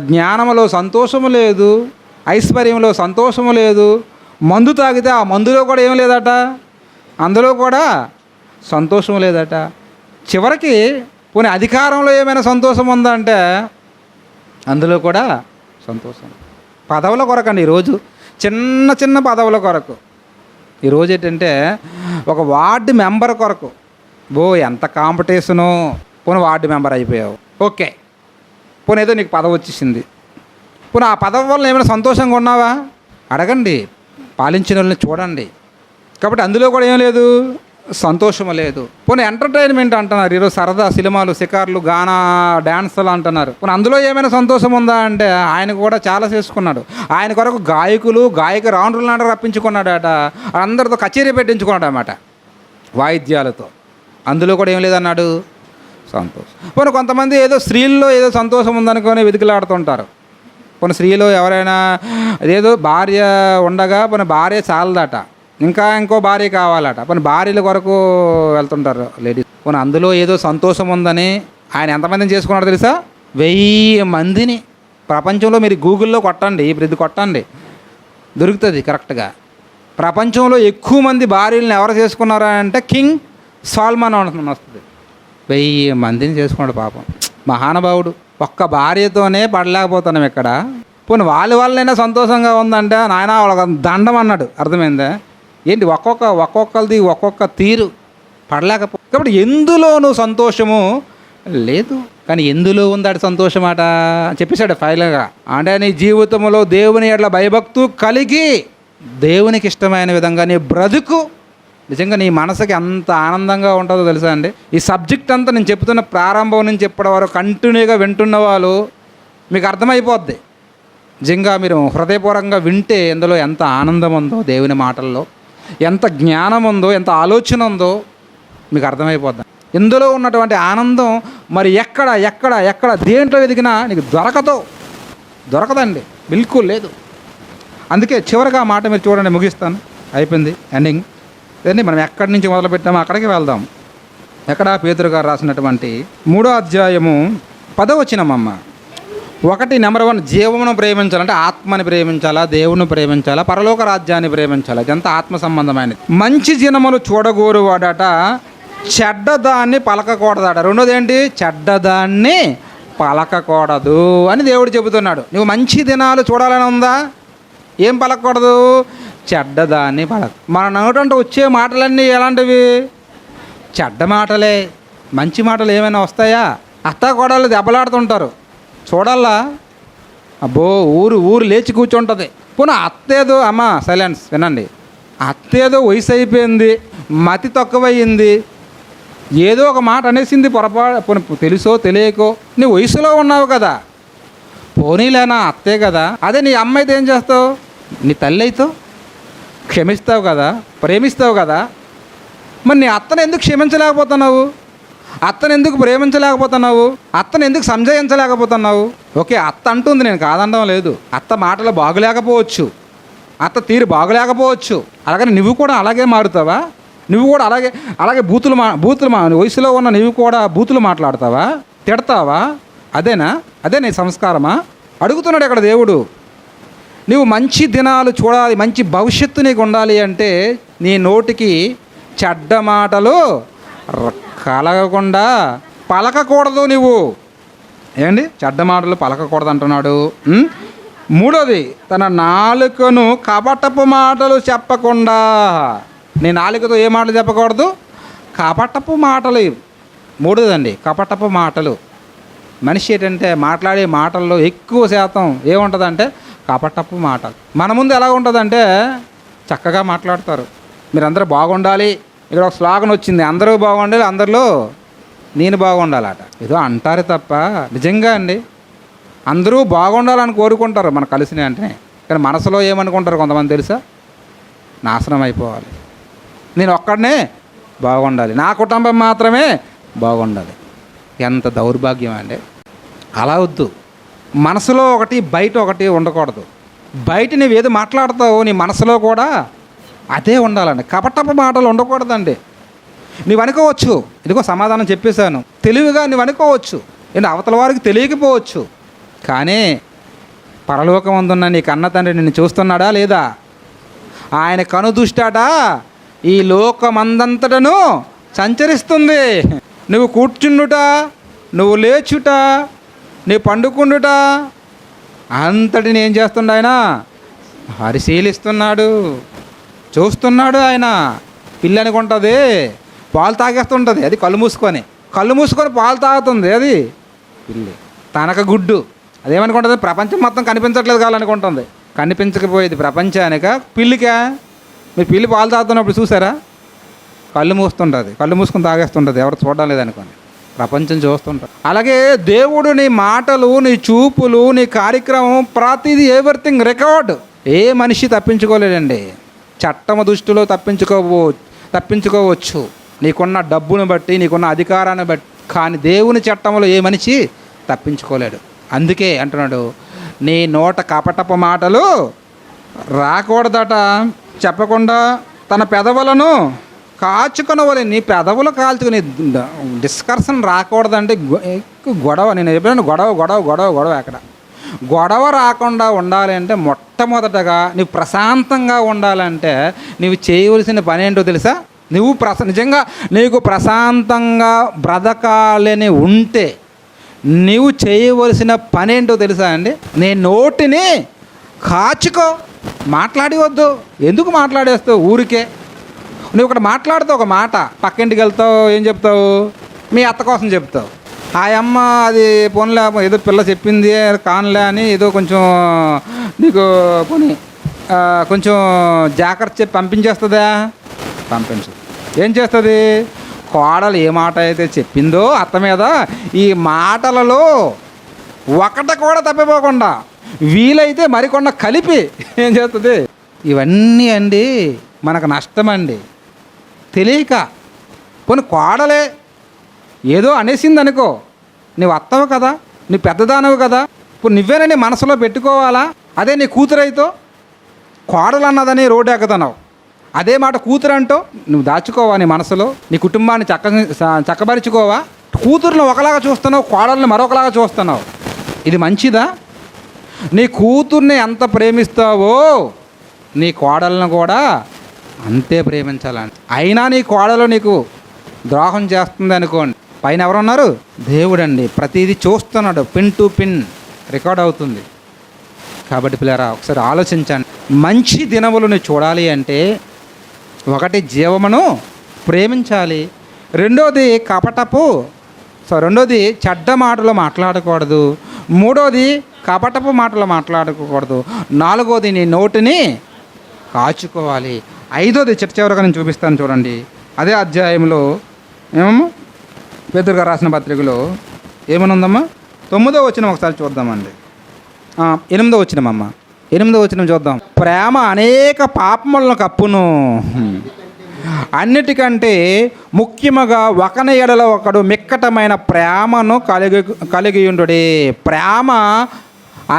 జ్ఞానంలో సంతోషము లేదు, ఐశ్వర్యంలో సంతోషము లేదు. మందు తాగితే ఆ మందులో కూడా ఏం లేదట, అందులో కూడా సంతోషం లేదట. చివరికి పోనీ అధికారంలో ఏమైనా సంతోషం ఉందంటే, అందులో కూడా సంతోషం. పదవుల కొరకండి ఈరోజు, చిన్న పదవుల కొరకు. ఈరోజు ఏంటంటే ఒక వార్డు మెంబర్ కొరకు ఎంత కాంపిటీషను. పోనీ వార్డు మెంబర్ అయిపోయావు, ఓకే, పోనీ ఏదో నీకు పదవి వచ్చేసింది, పోనీ ఆ పదవి వల్ల ఏమైనా సంతోషంగా ఉన్నావా అడగండి, పాలించిన వాళ్ళని చూడండి. కాబట్టి అందులో కూడా ఏం లేదు, సంతోషం లేదు. పోనీ ఎంటర్టైన్మెంట్ అంటున్నారు ఈరోజు, సరదా సినిమాలు, షికార్లు, గానా, డ్యాన్సులు అంటున్నారు. పోనీ అందులో ఏమైనా సంతోషం ఉందా అంటే, ఆయన కూడా చాలా చేసుకున్నాడు. ఆయన కొరకు గాయక రౌండ్లు నాట రప్పించుకున్నాడట, అందరితో కచేరీ పెట్టించుకున్నాడు అన్నమాట, వాయిద్యాలతో. అందులో కూడా ఏం లేదన్నాడు, సంతోషం. పోనీ కొంతమంది ఏదో స్త్రీల్లో ఏదో సంతోషం ఉందనుకొని వెతికిలాడుతుంటారు. పోనీ స్త్రీలో ఎవరైనా అదేదో భార్య ఉండగా పోనీ భార్య చాలదట, ఇంకో భార్య కావాలట, పోనీ భార్యల కొరకు వెళ్తుంటారు లేడీస్. పోనీ అందులో ఏదో సంతోషం ఉందని ఆయన ఎంతమందిని చేసుకున్నాడు తెలుసా, 1000 మందిని. ప్రపంచంలో మీరు గూగుల్లో కొట్టండి, ఇప్పుడు ఇది కొట్టండి, దొరుకుతుంది కరెక్ట్గా. ప్రపంచంలో ఎక్కువ మంది భార్యలను ఎవరు చేసుకున్నారా అంటే కింగ్ సాల్మన్ అని వస్తుంది. 1000 మందిని చేసుకున్నాడు పాపం మహానుభావుడు. ఒక్క భార్యతోనే పడలేకపోతున్నాం ఇక్కడ. పోనీ వాళ్ళైనా సంతోషంగా ఉందంటే నాయన వాళ్ళకి దండం అన్నాడు. అర్థమైందా? ఏంటి ఒక్కొక్కరిది ఒక్కొక్క తీరు పడలేకపో. కాబట్టి ఎందులోనూ సంతోషము లేదు. కానీ ఎందులో ఉందాడు సంతోషం అట చెప్పేశాడు ఫైనల్గా. అంటే నీ జీవితంలో దేవుని ఎడల భయభక్తు కలిగి దేవునికి ఇష్టమైన విధంగా నీ బ్రతుకు, నిజంగా నీ మనసుకి ఎంత ఆనందంగా ఉంటుందో తెలుసా అండి. ఈ సబ్జెక్ట్ అంతా నేను చెప్తున్న ప్రారంభం నుంచి ఇప్పటి వరకు కంటిన్యూగా వింటున్న వాళ్ళు మీకు అర్థమైపోద్ది. నిజంగా మీరు హృదయపూర్వకంగా వింటే ఇందులో ఎంత ఆనందం ఉందో, దేవుని మాటల్లో ఎంత జ్ఞానం ఉందో, ఎంత ఆలోచన ఉందో మీకు అర్థమైపోద్ది. ఇందులో ఉన్నటువంటి ఆనందం మరి ఎక్కడ దేంట్లో వెతికినా నీకు దొరకదండి, బిల్కుల్ లేదు. అందుకే చివరిగా ఆ మాట మీరు చూడండి, ముగిస్తాను, అయిపోయింది ఎండింగ్. అదండి మనం ఎక్కడి నుంచి మొదలుపెట్టామో అక్కడికి వెళ్దాం. ఎక్కడ పేతురు గారు రాసినటువంటి 3వ అధ్యాయము 10వ వచనమమ్మ. 1 నెంబర్ 1 జీవమును ప్రేమించాలంటే ఆత్మని ప్రేమించాలా, దేవుని ప్రేమించాలా, పరలోక రాజ్యాన్ని ప్రేమించాలా. ఇదంతా ఆత్మ సంబంధమైనది. మంచి జనములు చూడగోరు వాడట, చెడ్డదాన్ని పలకకూడదట. రెండోది ఏంటి? చెడ్డదాన్ని పలకకూడదు అని దేవుడు చెబుతున్నాడు. నువ్వు మంచి దినాలు చూడాలని ఉందా? ఏం పలకూడదు? చెడ్డదాన్ని మన నోటంటే వచ్చే మాటలన్నీ ఎలాంటివి? చెడ్డ మాటలే. మంచి మాటలు ఏమైనా వస్తాయా? అత్త కోడళ్ళు దెబ్బలాడుతుంటారు చూడాలా, అబ్బో ఊరు లేచి కూర్చుంటుంది. పోనీ అత్తేదో, అమ్మ సైలెన్స్ వినండి, అత్తేదో వయసు అయిపోయింది, మతి తక్కువయ్యింది, ఏదో ఒక మాట అనేసింది పొరపాటు, తెలుసో తెలియకో, నీ వయసులో ఉన్నావు కదా, పోనీలేనా అత్తే కదా. అదే నీ అమ్మ అయితే ఏం చేస్తావు? నీ తల్లి అయితే క్షమిస్తావు కదా, ప్రేమిస్తావు కదా. మరి నీ అత్తను ఎందుకు క్షమించలేకపోతున్నావు? అత్తను ఎందుకు ప్రేమించలేకపోతున్నావు? అత్తను ఎందుకు సంజయించలేకపోతున్నావు? ఓకే, అత్త అంటుంది, నేను కాదనడం లేదు. అత్త మాటలు బాగులేకపోవచ్చు, అత్త తీరు బాగులేకపోవచ్చు. అలాగని నువ్వు కూడా అలాగే మారుతావా? నువ్వు కూడా అలాగే బూతులు వయసులో ఉన్న నువ్వు కూడా బూతులు మాట్లాడతావా, తిడతావా? అదే నీ సంస్కారమా? అడుగుతున్నాడు ఇక్కడ దేవుడు. నువ్వు మంచి దినాలు చూడాలి, మంచి భవిష్యత్తు నీకు ఉండాలి అంటే నీ నోటికి చెడ్డ మాటలు కలగకుండా పలకకూడదు. నువ్వు ఏంటి చెడ్డ మాటలు పలకకూడదు అంటున్నాడు. 3వది, తన నాలుకను కపటపు మాటలు చెప్పకుండా. నీ నాలుకతో ఏ మాటలు చెప్పకూడదు? కపటపు మాటలు. 3వదండి కపటపు మాటలు. మనిషి ఏంటంటే మాట్లాడే మాటల్లో ఎక్కువ శాతం ఏముంటుందంటే కపటపు మాటలు. మన ముందు ఎలా ఉంటుందంటే చక్కగా మాట్లాడతారు, మీరందరూ బాగుండాలి. ఇక్కడ ఒక స్లోగన్ వచ్చింది, అందరూ బాగుండాలి, అందరిలో నేను బాగుండాలట. ఏదో అంటారు తప్ప నిజంగా అండి అందరూ బాగుండాలని కోరుకుంటారు మన కలిసిన వెంటనే. కానీ మనసులో ఏమనుకుంటారు కొంతమంది తెలుసా? నాశనం అయిపోవాలి, నేను ఒక్కడనే బాగుండాలి, నా కుటుంబం మాత్రమే బాగుండాలి. ఎంత దౌర్భాగ్యం అండి. అలా వద్దు. మనసులో ఒకటి బయట ఒకటి ఉండకూడదు. బయట నువ్వేది మాట్లాడతావు నీ మనసులో కూడా అదే ఉండాలండి. కపటపు మాటలు ఉండకూడదండి. నువ్వు అనుకోవచ్చు, ఇదిగో సమాధానం చెప్పేశాను, తెలివిగా నువ్వు అనుకోవచ్చు, ఏంటి అవతల వారికి తెలియకపోవచ్చు. కానీ పరలోకమందున్న నీ కన్న తండ్రి నిన్ను చూస్తున్నాడా లేదా? ఆయన కనుదృష్టాట ఈ లోకమందంతటను సంచరిస్తుంది. నువ్వు కూర్చుండుట, నువ్వు లేచుట, నీ పండుకుండుట అంతటిని ఏం చేస్తుండ ఆయన? పరిశీలిస్తున్నాడు, చూస్తున్నాడు. ఆయన పిల్లి అనుకుంటుంది, పాలు తాగేస్తుంటుంది, అది కళ్ళు మూసుకొని పాలు తాగుతుంది. అది పిల్లి. తనక గుడ్డు అదేమనుకుంటుంది? ప్రపంచం మొత్తం కనిపించట్లేదు కావాలనుకుంటుంది. కనిపించకపోయేది ప్రపంచానిక పిల్లికా? మీరు పిల్లి పాలు తాగుతున్నప్పుడు చూసారా? కళ్ళు మూస్తుంటుంది, కళ్ళు మూసుకొని తాగేస్తుంటుంది, ఎవరు చూడడం లేదనుకోండి, ప్రపంచం చూస్తుంటారు. అలాగే దేవుడు నీ మాటలు, నీ చూపులు, నీ కార్యక్రమం ప్రతిదీ ఎవ్రీథింగ్ రికార్డ్. ఏ మనిషి తప్పించుకోలేడండి. చట్టము దృష్టిలో తప్పించుకోవచ్చు నీకున్న డబ్బును బట్టి, నీకున్న అధికారాన్ని బట్టి. కానీ దేవుని చట్టంలో ఏ మనిషి తప్పించుకోలేడు. అందుకే అంటున్నాడు, నీ నోట కపటపు మాటలు రాకూడదట, చెప్పకుండా తన పెదవులను కాచుకునవలే. నీ పెదవులు కాల్చుకుని డిస్కషన్ రాకూడదంటే గొడవ. నేను ఎప్పుడైనా గొడవ అక్కడ గొడవ రాకుండా ఉండాలి అంటే మొట్టమొదటగా నువ్వు ప్రశాంతంగా ఉండాలంటే నువ్వు చేయవలసిన పని ఏంటో తెలుసా? నువ్వు నిజంగా నీకు ప్రశాంతంగా బ్రతకాలని ఉంటే నువ్వు చేయవలసిన పని ఏంటో తెలుసా అండి? నీ నోటిని కాచుకో, మాట్లాడివద్దు. ఎందుకు మాట్లాడేస్తావు ఊరికే? నువ్వు ఇక్కడ మాట్లాడుతావు ఒక మాట, పక్కింటికి వెళ్తావు, ఏం చెప్తావు? మీ అత్త కోసం చెప్తావు. ఆ అమ్మ అది పోన్లే, ఏదో పిల్ల చెప్పింది కానులే అని ఏదో కొంచెం నీకు పోనీ కొంచెం జాగ్రత్త చెప్పి పంపించేస్తుందా? పంపించదు. ఏం చేస్తుంది? కోడలు ఏ మాట అయితే చెప్పిందో అత్త మీద, ఈ మాటలలో ఒకటి కూడా తప్పిపోకుండా వీలైతే మరికొన్న కలిపి ఏం చేస్తుంది? ఇవన్నీ అండి మనకు నష్టం అండి. తెలియక పోనీ కోడలే ఏదో అనేసింది అనుకో, నువ్వు అత్తవు కదా, నువ్వు పెద్దదానవు కదా, ఇప్పుడు నువ్వేనని మనసులో పెట్టుకోవాలా? అదే నీ కూతురైతో కోడలు అన్నదని రోడ్డు ఎక్కుతున్నావు, అదే మాట కూతురు అంటూ నువ్వు దాచుకోవా నీ మనసులో? నీ కుటుంబాన్ని చక్కబరుచుకోవా? కూతురుని ఒకలాగా చూస్తున్నావు, కోడల్ని మరొకలాగా చూస్తున్నావు. ఇది మంచిదా? నీ కూతుర్ని ఎంత ప్రేమిస్తావో నీ కోడలను కూడా అంతే ప్రేమించాలండి. అయినా నీ కోడలు నీకు ద్రోహం చేస్తుంది అనుకోండి, పైన ఎవరున్నారు? దేవుడండి. ప్రతిదీ చూస్తున్నాడు, పిన్ టు పిన్ రికార్డ్ అవుతుంది. కాబట్టి పిల్లరా ఒకసారి ఆలోచించండి. మంచి దినములను చూడాలి అంటే ఒకటి జీవమును ప్రేమించాలి, రెండోది రెండోది చెడ్డ మాటలు మాట్లాడకూడదు, మూడోది కపటపు మాటలు మాట్లాడకూడదు, నాలుగోది నీ నోటిని కాచుకోవాలి, ఐదోది చివరిగా నేను చూపిస్తాను చూడండి. అదే అధ్యాయంలో ఏమమ్మా పేతురు గారు రాసిన పత్రికలో ఏమనుందమ్మా? 9వ వచనం ఒకసారి చూద్దామండి. 8వ వచనమమ్మా, 8వ వచనం చూద్దాం. ప్రేమ అనేక పాపములను కప్పును, అన్నిటికంటే ముఖ్యముగా ఒకని ఎడల ఒకడు మిక్కటమైన ప్రేమను కలిగియుండుడే. ప్రేమ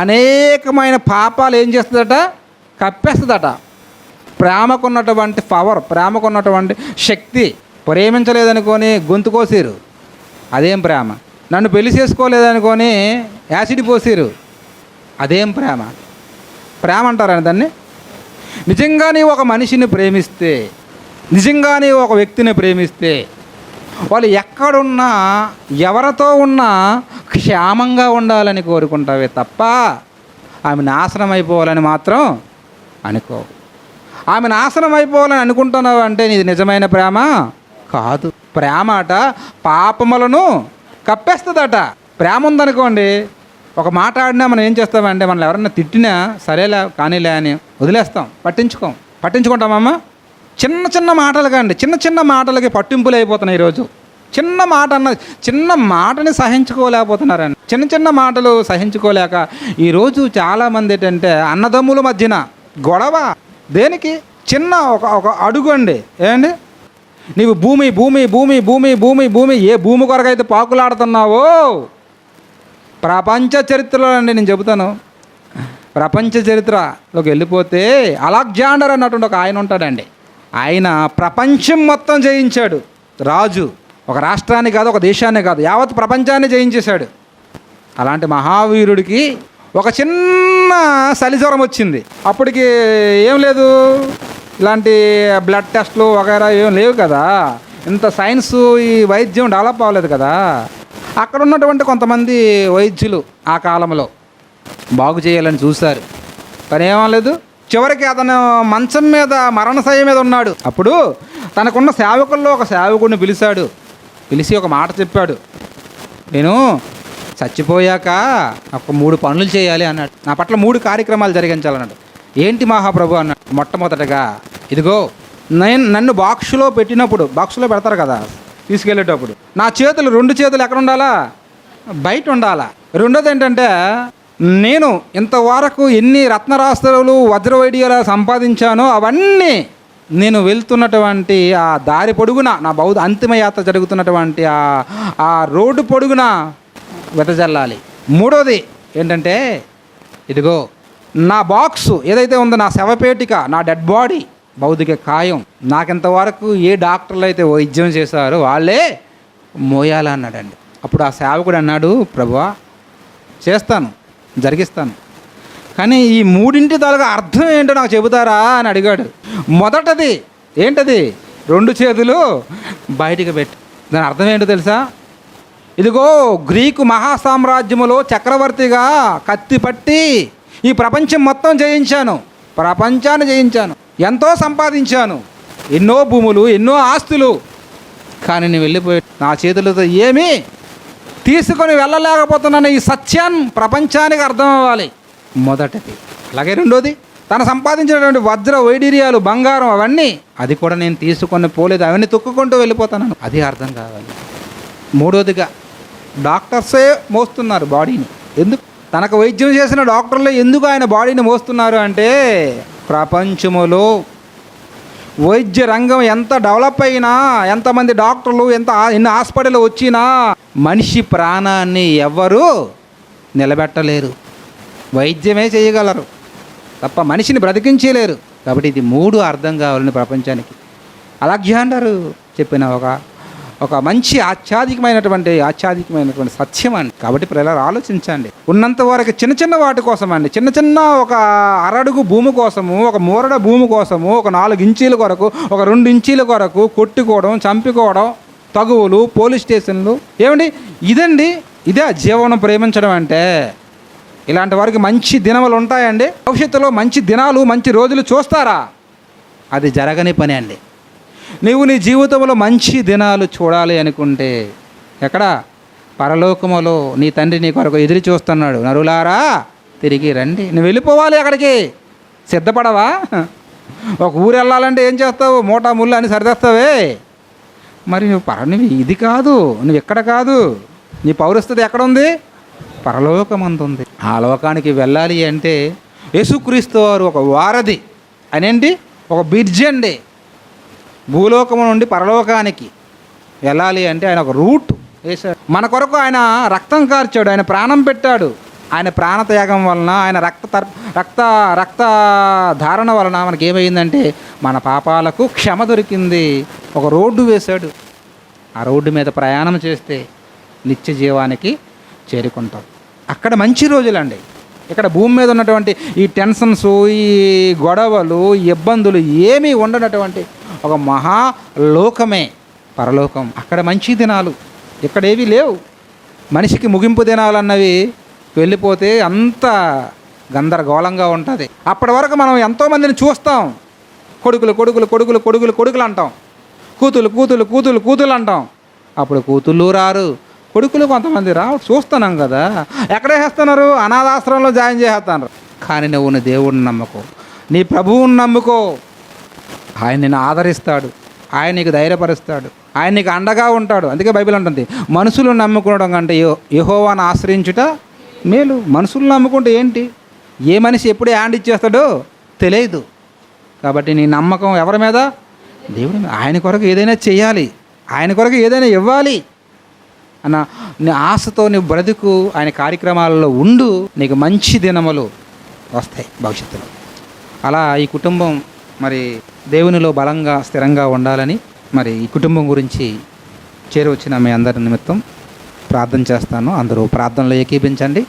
అనేకమైన పాపాలు ఏం చేస్తుందట? కప్పేస్తుందట. ప్రేమకున్నటువంటి పవర్, ప్రేమకున్నటువంటి శక్తి. ప్రేమించలేదనుకొని గొంతు కోసిరు, అదేం ప్రేమ? నన్ను పెళ్లి చేసుకోలేదనుకొని యాసిడ్ పోసిరు, అదేం ప్రేమ? ప్రేమ అంటారని దాన్ని? నిజంగా నీవు ఒక మనిషిని ప్రేమిస్తే, నిజంగా నీవు ఒక వ్యక్తిని ప్రేమిస్తే వాళ్ళు ఎక్కడున్నా ఎవరితో ఉన్నా క్షేమంగా ఉండాలని కోరుకుంటావే తప్ప ఆమె నాశనం అయిపోవాలని మాత్రం అనుకో. ఆమె నాశనం అయిపోవాలని అనుకుంటున్నావు అంటే నీది నిజమైన ప్రేమ కాదు. ప్రేమ అట పాపములను కప్పేస్తుందట. ప్రేమ ఉందనుకోండి, ఒక మాట ఆడినా మనం ఏం చేస్తామంటే, మనం ఎవరన్నా తిట్టినా సరేలే కానీలే అని వదిలేస్తాం, పట్టించుకుంటామమ్మా. చిన్న చిన్న మాటలు కండి, చిన్న చిన్న మాటలకి పట్టింపులు అయిపోతున్నాయి ఈరోజు. చిన్న మాటని సహించుకోలేకపోతున్నారండి. చిన్న చిన్న మాటలు సహించుకోలేక ఈరోజు చాలామంది ఏంటంటే అన్నదమ్ముల మధ్యన గొడవ. దేనికి? చిన్న ఒక అడుగు అండి. ఏండి, నీవు భూమి భూమి భూమి భూమి భూమి భూమి ఏ భూమి కొరకైతే పాకులాడుతున్నావో ప్రపంచ చరిత్రలో అండి నేను చెబుతాను, ప్రపంచ చరిత్రలోకి వెళ్ళిపోతే అలెగ్జాండర్ అన్నటువంటి ఒక ఆయన ఉంటాడండి. ఆయన ప్రపంచం మొత్తం జయించాడు రాజు. ఒక రాష్ట్రాన్ని కాదు, ఒక దేశాన్ని కాదు, యావత్ ప్రపంచాన్ని జయించేశాడు. అలాంటి మహావీరుడికి ఒక చిన్న చలిజ్వరం వచ్చింది. అప్పటికి ఏం లేదు, ఇలాంటి బ్లడ్ టెస్ట్లు వగైరా ఏం లేవు కదా, ఇంత సైన్స్ ఈ వైద్యం డెవలప్ అవ్వలేదు కదా. అక్కడ ఉన్నటువంటి కొంతమంది వైద్యులు ఆ కాలంలో బాగు చేయాలని చూశారు, కానీ ఏమలేదు. చివరికి అతను మంచం మీద మరణశయ్య మీద ఉన్నాడు. అప్పుడు తనకున్న సేవకుల్లో ఒక సేవకుడిని పిలిచి ఒక మాట చెప్పాడు. నేను చచ్చిపోయాక ఒక 3 పనులు చేయాలి అన్నాడు. నా పట్ల 3 కార్యక్రమాలు జరిగించాలన్నాడు. ఏంటి మహాప్రభు అన్నాడు. మొట్టమొదటగా ఇదిగో నన్ను బాక్సులో పెట్టినప్పుడు, బాక్సులో పెడతారు కదా తీసుకెళ్ళేటప్పుడు, నా చేతులు 2 చేతులు ఎక్కడ ఉండాలా? బయట ఉండాలా. రెండోది ఏంటంటే, నేను ఇంతవరకు ఎన్ని రత్నరాస్తులు వజ్రవైడీయాలు సంపాదించానో అవన్నీ నేను వెళ్తున్నటువంటి ఆ దారి పొడుగున, నా అంతిమయాత్ర జరుగుతున్నటువంటి ఆ రోడ్డు పొడుగున వెదజల్లాలి. మూడోది ఏంటంటే, ఇదిగో నా బాక్సు ఏదైతే ఉందో, నా శవపేటిక, నా డెడ్ బాడీ, భౌతిక కాయం, నాకింతవరకు ఏ డాక్టర్లు అయితే వైద్యం చేశారో వాళ్ళే మోయాలన్నాడండి. అప్పుడు ఆ సేవకుడు అన్నాడు, ప్రభువా చేస్తాను, జరిగిస్తాను, కానీ ఈ మూడింటి తాలూకా అర్థం ఏంటో నాకు చెబుతారా అని అడిగాడు. మొదటది ఏంటది? 2 చేతులు బయటికి పెట్టి. దాని అర్థం ఏంటో తెలుసా? ఇదిగో గ్రీకు మహాసామ్రాజ్యములో చక్రవర్తిగా కత్తి పట్టి ఈ ప్రపంచం మొత్తం జయించాను, ప్రపంచాన్ని జయించాను, ఎంతో సంపాదించాను, ఎన్నో భూములు, ఎన్నో ఆస్తులు. కానీ నేను వెళ్ళిపోయి నా చేతులతో ఏమీ తీసుకొని వెళ్ళలేకపోతున్నాను. ఈ సత్యం ప్రపంచానికి అర్థం అవ్వాలి, మొదటిది. అలాగే రెండోది, తను సంపాదించినటువంటి వజ్ర వైడూర్యాలు, బంగారం, అవన్నీ అది కూడా నేను తీసుకొని పోలేదు, అవన్నీ తొక్కుకుంటూ వెళ్ళిపోతున్నాను, అది అర్థం కావాలి. మూడోదిగా, డాక్టర్సే మోస్తున్నారు బాడీని. ఎందుకు? తనకు వైద్యం చేసిన డాక్టర్లే ఎందుకు ఆయన బాడీని మోస్తున్నారు అంటే, ప్రపంచములో వైద్య రంగం ఎంత డెవలప్ అయినా, ఎంతమంది డాక్టర్లు, ఎన్ని హాస్పిటల్ వచ్చినా మనిషి ప్రాణాన్ని ఎవ్వరూ నిలబెట్టలేరు. వైద్యమే చేయగలరు తప్ప మనిషిని బ్రతికించలేరు. కాబట్టి ఇది 3 అర్థం కావాలని ప్రపంచానికి అలెగ్జాండర్ చెప్పిన ఒక మంచి ఆధ్యాత్మికమైనటువంటి సత్యం అండి. కాబట్టి ప్రజలు ఆలోచించండి. ఉన్నంత వరకు చిన్న చిన్న వాటి కోసం అండి, చిన్న ఒక అరడుగు భూమి కోసము, ఒక మూరడ భూమి కోసము, ఒక 4 ఇంచీల కొరకు, ఒక 2 ఇంచీల కొరకు కొట్టుకోవడం, చంపుకోవడం, తగువులు, పోలీస్ స్టేషన్లు, ఏమండి ఇదే జీవనం ప్రేమించడం అంటే. ఇలాంటి వారికి మంచి దినములు ఉంటాయండి. భవిష్యత్తులో మంచి దినాలు, మంచి రోజులు చూస్తారా? అది జరగని పని అండి. నీవు నీ జీవితంలో మంచి దినాలు చూడాలి అనుకుంటే ఎక్కడ? పరలోకములో నీ తండ్రి నీ కొరకు ఎదురు చూస్తున్నాడు. నరులారా తిరిగి రండి. నువ్వు వెళ్ళిపోవాలి అక్కడికి. సిద్ధపడవా? ఒక ఊరు వెళ్ళాలంటే ఏం చేస్తావు? మూటా ముళ్ళు అని సరిదేస్తావే. మరి నువ్వు ఇది కాదు, నువ్వు ఎక్కడ కాదు, నీ పౌరస్థితి ఎక్కడుంది? పరలోకమందు ఉంది. ఆ లోకానికి వెళ్ళాలి అంటే యేసుక్రీస్తు వారు ఒక వారధి అనేంటి, ఒక బ్రిడ్జ్ అండి. భూలోకము నుండి పరలోకానికి వెళ్ళాలి అంటే ఆయన ఒక రూట్ వేశాడు. మన కొరకు ఆయన రక్తం కార్చాడు, ఆయన ప్రాణం పెట్టాడు. ఆయన ప్రాణత్యాగం వలన, ఆయన రక్త ధారణ వలన మనకేమైందంటే మన పాపాలకు క్షమ దొరికింది. ఒక రోడ్డు వేశాడు. ఆ రోడ్డు మీద ప్రయాణం చేస్తే నిత్య జీవానికి చేరుకుంటాం. అక్కడ మంచి రోజులండి. ఇక్కడ భూమి మీద ఉన్నటువంటి ఈ టెన్షన్స్, ఈ గొడవలు, ఇబ్బందులు ఏమీ ఉండనటువంటి ఒక మహాలోకమే పరలోకం. అక్కడ మంచి దినాలు ఇక్కడేవి లేవు. మనిషికి ముగింపు దినాలు అన్నవి వెళ్ళిపోతే అంత గందరగోళంగా ఉంటుంది. అప్పటి వరకు మనం ఎంతోమందిని చూస్తాం. కొడుకులు అంటాం, కూతులు అంటాం. అప్పుడు కూతుళ్ళు రారు, కొడుకులు కొంతమంది చూస్తున్నాం కదా. ఎక్కడ వేస్తున్నారు? అనాథాశ్రమంలో జాయిన్ చేస్తున్నారు. కానీ నువ్వు నీ దేవుడిని నమ్ముకో, నీ ప్రభువుని నమ్ముకో. ఆయన నిన్ను ఆదరిస్తాడు, ఆయన నీకు ధైర్యపరుస్తాడు, ఆయన నీకు అండగా ఉంటాడు. అందుకే బైబిల్ అంటుంది, మనుషులను నమ్ముకోవడం కంటే యెహోవాను ఆశ్రయించుట మేలు. మనుషులను నమ్ముకుంటే ఏంటి? ఏ మనిషి ఎప్పుడు హ్యాండ్ ఇచ్చేస్తాడో తెలియదు. కాబట్టి నీ నమ్మకం ఎవరి మీద? దేవుడి మీద. ఆయన కొరకు ఏదైనా చేయాలి, ఆయన కొరకు ఏదైనా ఇవ్వాలి అన్న నీ ఆశతో నువ్వు బ్రతుకు. ఆయన కార్యక్రమాలలో ఉండు, నీకు మంచి దినములు వస్తాయి భవిష్యత్తులో. అలా ఈ కుటుంబం మరి దేవునిలో బలంగా స్థిరంగా ఉండాలని మరి ఈ కుటుంబం గురించి చేరువచ్చిన మీ అందరి నిమిత్తం ప్రార్థన చేస్తాను. అందరూ ప్రార్థనలో ఏకీపించండి.